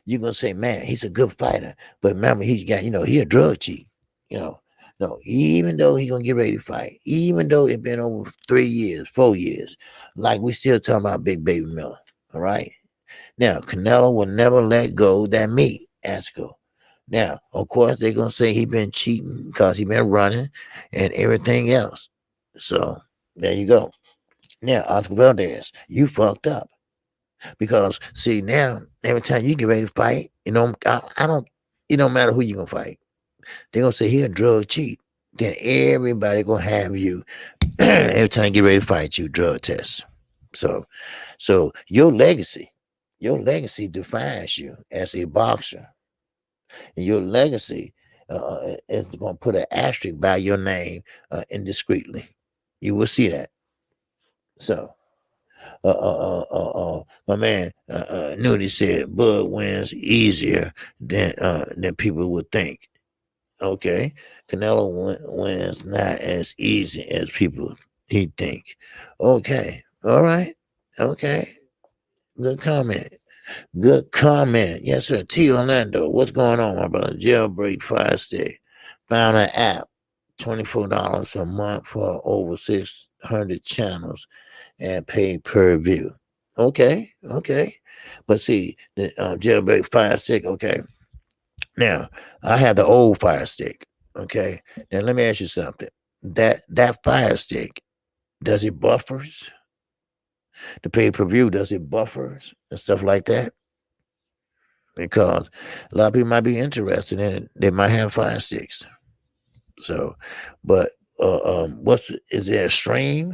you're gonna say, "Man, he's a good fighter." But remember, he's got, he a drug cheat. You know, no, even though he gonna get ready to fight, even though it been over 3 years, 4 years, like we still talking about Big Baby Miller. All right. Now, Canelo will never let go of that meat, Oscar. Now, of course, they're gonna say he been cheating because he been running and everything else. So there you go. Now, Oscar Valdez, you fucked up. Because see now, every time you get ready to fight, I don't, it don't matter who you gonna fight. They're gonna say he a drug cheat. Then everybody gonna have you every time you get ready to fight you, drug test. So your legacy defines you as a boxer. And your legacy is gonna put an asterisk by your name indiscreetly. You will see that. So my man Nudie said Bud wins easier than people would think. Okay, Canelo wins not as easy as people he think. Okay, all right, okay, good comment. Good comment. Yes, sir. T Orlando, what's going on, my brother? Jailbreak Fire Stick. Found an app, $24 a month for over 600 channels and pay per view. Okay, okay. But see, the jailbreak Fire Stick, okay. Now, I have the old Fire Stick, okay. Now, let me ask you something. That Fire Stick, does it buffers? The pay per view, does it buffers and stuff like that? Because a lot of people might be interested in it. They might have Fire Sticks. So, but is there a stream?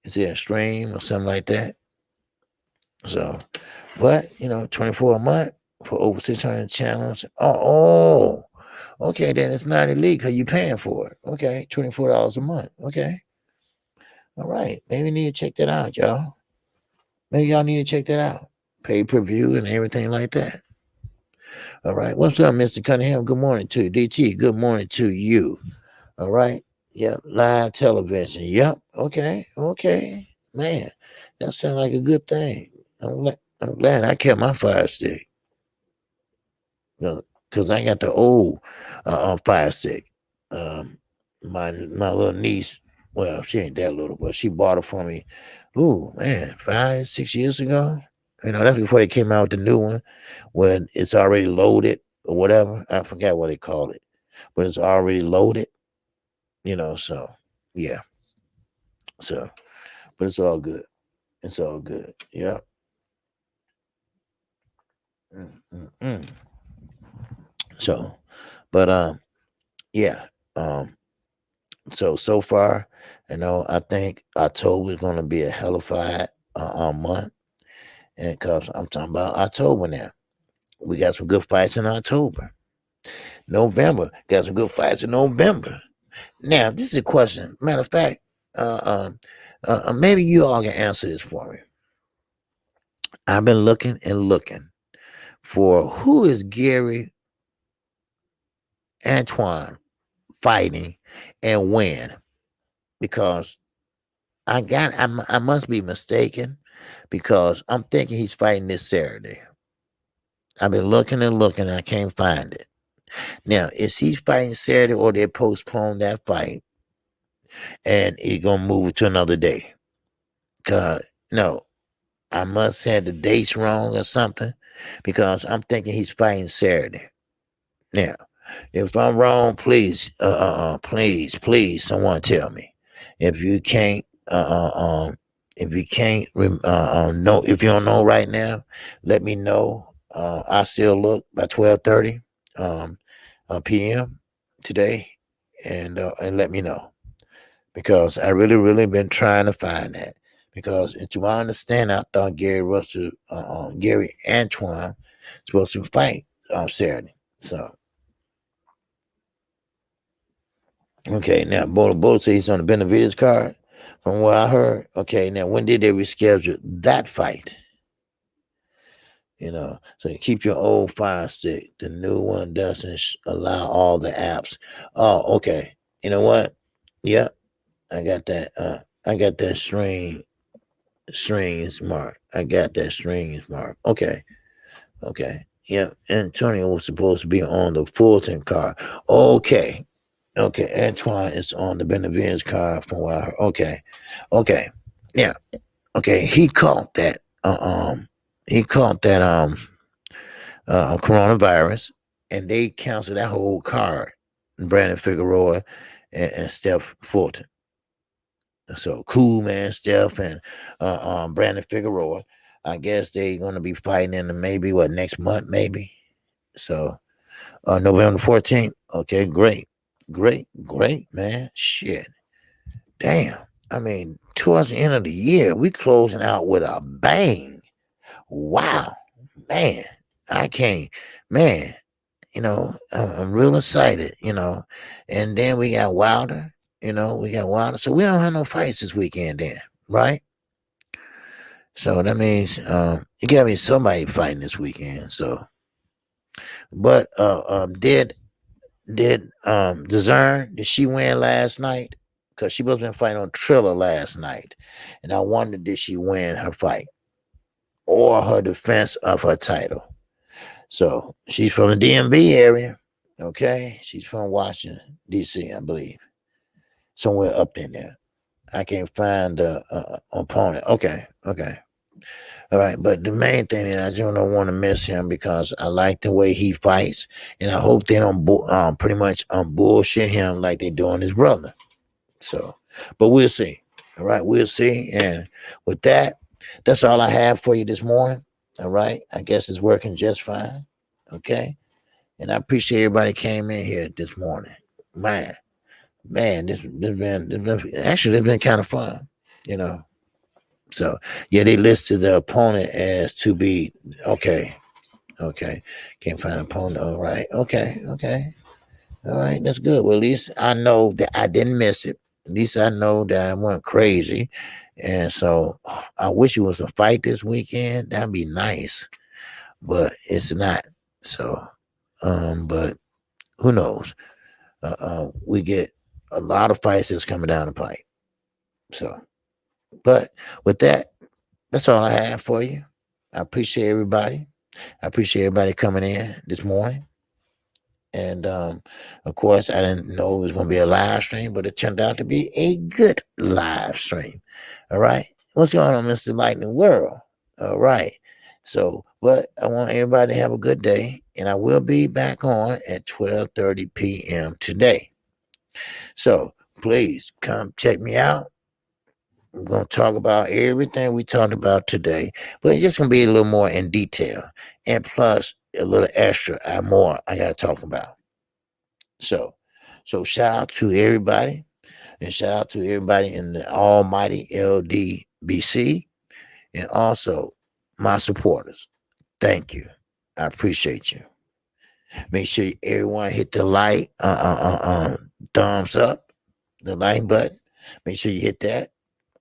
Is there a stream or something like that? So, but 24 a month for over 600 channels. Okay, then it's not elite because you're paying for it. Okay, $24 a month. Okay, all right. Maybe you need to check that out, y'all. Maybe y'all need to check that out. Pay per view and everything like that. All right. What's up, Mr. Cunningham? Good morning to you. DT, good morning to you. All right. Yep. Live television. Yep. Okay. Okay. Man, that sounds like a good thing. I'm glad I kept my Fire Stick. Because I got the old Fire Stick. My little niece, well, she ain't that little, but she bought it for me. Ooh, man, 5, 6 years ago. That's before they came out with the new one, when it's already loaded or whatever. I forgot what they called it, but it's already loaded. So yeah. So, but it's all good. It's all good. Yeah. Mm. So, but yeah. So far, I think October is going to be a hellified month, and because I'm talking about October now, we got some good fights in October. November got some good fights in November. Now, this is a question. Matter of fact, maybe you all can answer this for me. I've been looking and looking for who is Gary Antoine fighting and when, because I must be mistaken, because I'm thinking he's fighting this Saturday. I've been looking and looking, I can't find it. Now, is he fighting Saturday or they postpone that fight and he's gonna move it to another day? Cause no, I must have the dates wrong or something, because I'm thinking he's fighting Saturday. Now, If I'm wrong, please, someone tell me. If you can't, if you can't, know, if you don't know right now, let me know. I still look by 12:30 um, p.m. today, and let me know because I really been trying to find that because to my understanding, I thought Gary Antoine supposed to fight Saturday. So okay, now Bola says he's on the Benavides card. From what I heard, okay, now when did they reschedule that fight? So you keep your old fire stick. The new one doesn't allow all the apps. Oh, okay. You know what? Yep, I got that. I got that strings mark. I got that strings mark. Okay, okay. Yep, Antonio was supposed to be on the Fulton card. Okay, okay. Antoine is on the Benavides card from what I heard. Okay, okay. Yeah, okay. He caught that coronavirus, and they canceled that whole card. Brandon Figueroa and Steph Fulton. So cool man, Steph and Brandon Figueroa. I guess they're gonna be fighting in maybe what next month, maybe. So November 14th. Okay, great, man. Shit, damn. I mean, towards the end of the year, we closing out with a bang. Wow, man. I can't, man. I'm real excited. And then we got Wilder. We got Wilder. So we don't have no fights this weekend, then, right? So that means you got me somebody fighting this weekend. So, but did Dezern, did she win last night? Because she was been fighting on Triller last night, and I wondered did she win her fight or her defense of her title? So she's from the DMV area. Okay, she's from Washington D.C. I believe, somewhere up in there. I can't find the opponent. Okay. All right, but the main thing is I just don't want to miss him because I like the way he fights, and I hope they don't pretty much bullshit him like they doing his brother. So, but we'll see. All right, we'll see. And with that, that's all I have for you this morning. All right, I guess it's working just fine. Okay, and I appreciate everybody came in here this morning. Man, this been kind of fun. You know. So yeah, they listed the opponent as to be okay. Okay, can't find an opponent. All right. Okay. All right. That's good. Well, at least I know that I didn't miss it. At least I know that I went crazy. And so I wish it was a fight this weekend. That'd be nice, but it's not. So, but who knows? We get a lot of fights that's coming down the pipe. So, but with that, that's all I have for you. I appreciate everybody. I appreciate everybody coming in this morning. And of course, I didn't know it was going to be a live stream, but it turned out to be a good live stream. All right. What's going on, Mr. Lightning World? All right. So, but I want everybody to have a good day. And I will be back on at 12:30 p.m. today. So please come check me out. I'm going to talk about everything we talked about today, but it's just going to be a little more in detail. And plus, a little extra more I got to talk about. So shout out to everybody, and shout out to everybody in the almighty LDBC, and also my supporters. Thank you. I appreciate you. Make sure everyone hit the like, thumbs up, the like button. Make sure you hit that.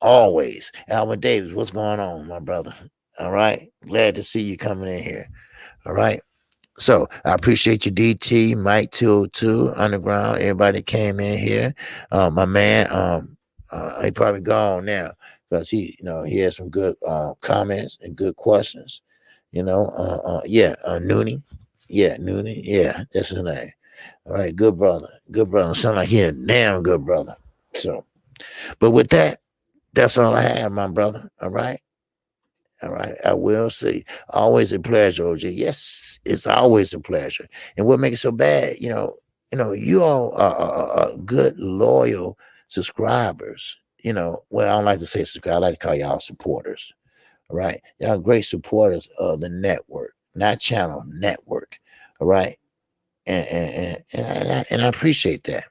Always. Alvin Davis, what's going on, my brother? All right. Glad to see you coming in here. All right. So I appreciate you, DT, Mike 202, Underground, everybody came in here. My man, he probably gone now because he has some good comments and good questions. Noonie. Yeah, Noonie. Yeah, that's his name. All right, good brother. Good brother. Sound like he a damn good brother. So, but with that, that's all I have, my brother. All right. All right, I will see. Always a pleasure, OG. Yes, it's always a pleasure. And what makes it so bad, you all are good, loyal subscribers. Well, I don't like to say subscribe. I like to call y'all supporters. All right, y'all great supporters of the network, not channel, network. All right, and I appreciate that.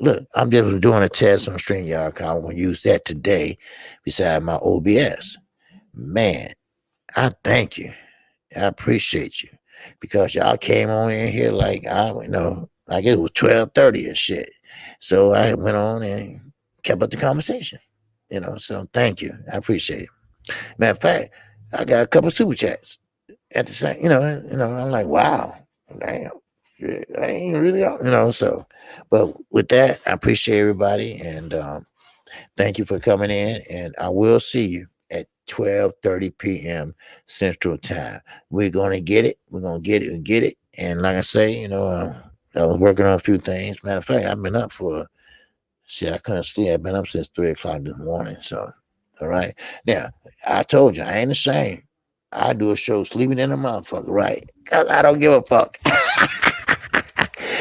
Look, I'm just doing a test on StreamYard. I'm going to use that today beside my OBS. Man, I thank you. I appreciate you because y'all came on in here like like it was 12:30 and shit. So I went on and kept up the conversation. So thank you. I appreciate it. Matter of fact, I got a couple super chats at the same. I'm like, wow, damn, shit, I ain't really, So, but with that, I appreciate everybody and thank you for coming in, and I will see you at 12:30 p.m. Central Time. We're gonna get it. We're gonna get it and get it. And like I say, I was working on a few things. Matter of fact, I've been up for shit. I couldn't sleep. I've been up since 3 o'clock this morning. So, all right. Now, I told you I ain't ashamed. I do a show sleeping in a motherfucker, right? Cause I don't give a fuck.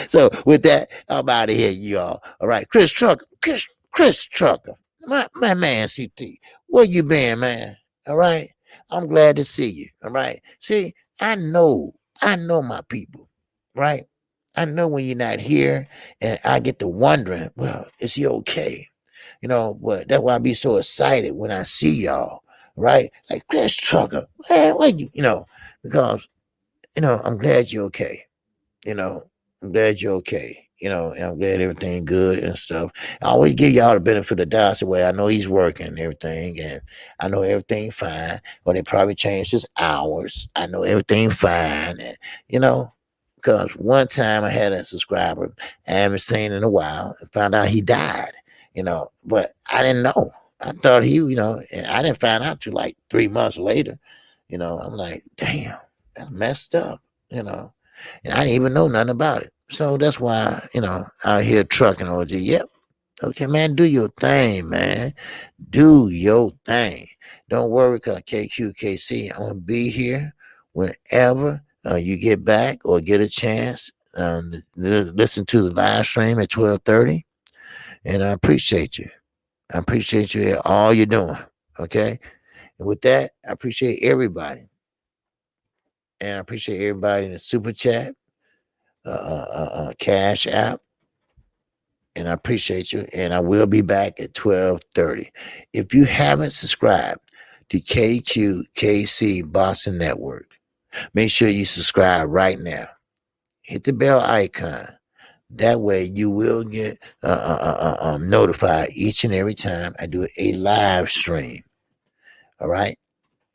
So with that, I'm out of here, y'all. All right, Chris Trucker, my man, CT, where you been, man? All right, I'm glad to see you. All right, see, I know my people, right? I know when you're not here, and I get to wondering, well, is he okay? But that's why I be so excited when I see y'all, right? Like Chris Trucker, man, what because I'm glad you're okay. you know, I'm glad you're okay. And I'm glad everything good and stuff. I always give y'all the benefit of the doubt. So, well, I know he's working and everything, and I know everything fine. But they probably changed his hours. I know everything fine, and because one time I had a subscriber I haven't seen in a while and found out he died. But I didn't know. I thought and I didn't find out till like 3 months later. I'm like, damn, that's messed up. You know and I didn't even know nothing about it. So that's why, out here trucking OG. Yep. Okay, man, do your thing, man. Do your thing. Don't worry, because KQKC, I'm going to be here whenever you get back or get a chance. Listen to the live stream at 12:30. And I appreciate you. I appreciate you at all you're doing. Okay. And with that, I appreciate everybody. And I appreciate everybody in the super chat. Cash App, and I appreciate you. And I will be back at 12:30. If you haven't subscribed to KQKC Boston Network, make sure you subscribe right now. Hit the bell icon. That way, you will get notified each and every time I do a live stream. All right.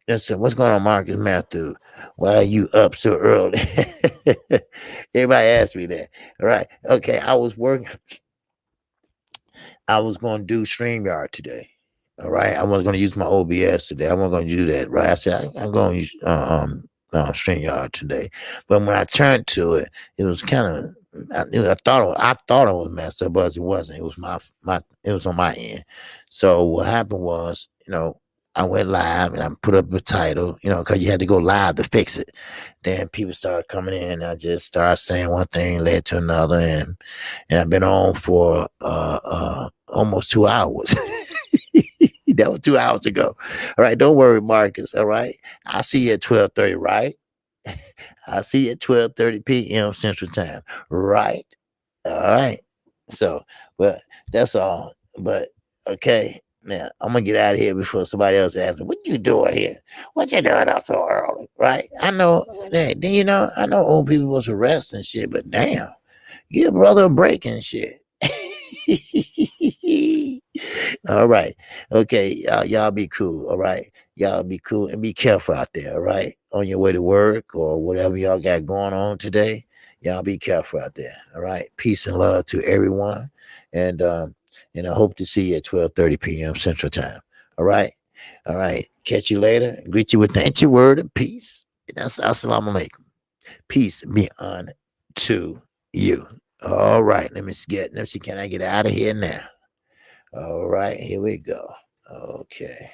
Listen, what's going on, Marcus Matthew? Why are you up so early? Everybody asked me that. All right. Okay. I was working. I was going to do StreamYard today. All right. I was going to use my OBS today. I wasn't going to do that. Right. I said, I'm going to use StreamYard today. But when I turned to it, it was kind of, I thought it was messed up, but it wasn't. It was it was on my end. So what happened was, I went live and I put up a title, because you had to go live to fix it. Then people started coming in. And I just started saying one thing led to another, and I've been on for almost 2 hours. That was 2 hours ago. All right, don't worry, Marcus. All right, I'll see you at 12:30. Right, I'll see you at 12:30 p.m. Central Time. Right. All right. So, but that's all. But okay. Now I'm gonna get out of here before somebody else asks me, "What you doing here? What you doing up so early?" Right? I know. Hey, then I know old people was arrested and shit, but damn, give a brother a break and shit. All right. Okay. Y'all be cool. All right. Y'all be cool and be careful out there. All right. On your way to work or whatever y'all got going on today. Y'all be careful out there. All right. Peace and love to everyone. And I hope to see you at 12:30 p.m. Central Time. All right. All right. Catch you later. Greet you with the ancient word of peace. That's assalamu alaikum. Peace be unto you. All right. Let me see. Can I get out of here now? All right. Here we go. Okay.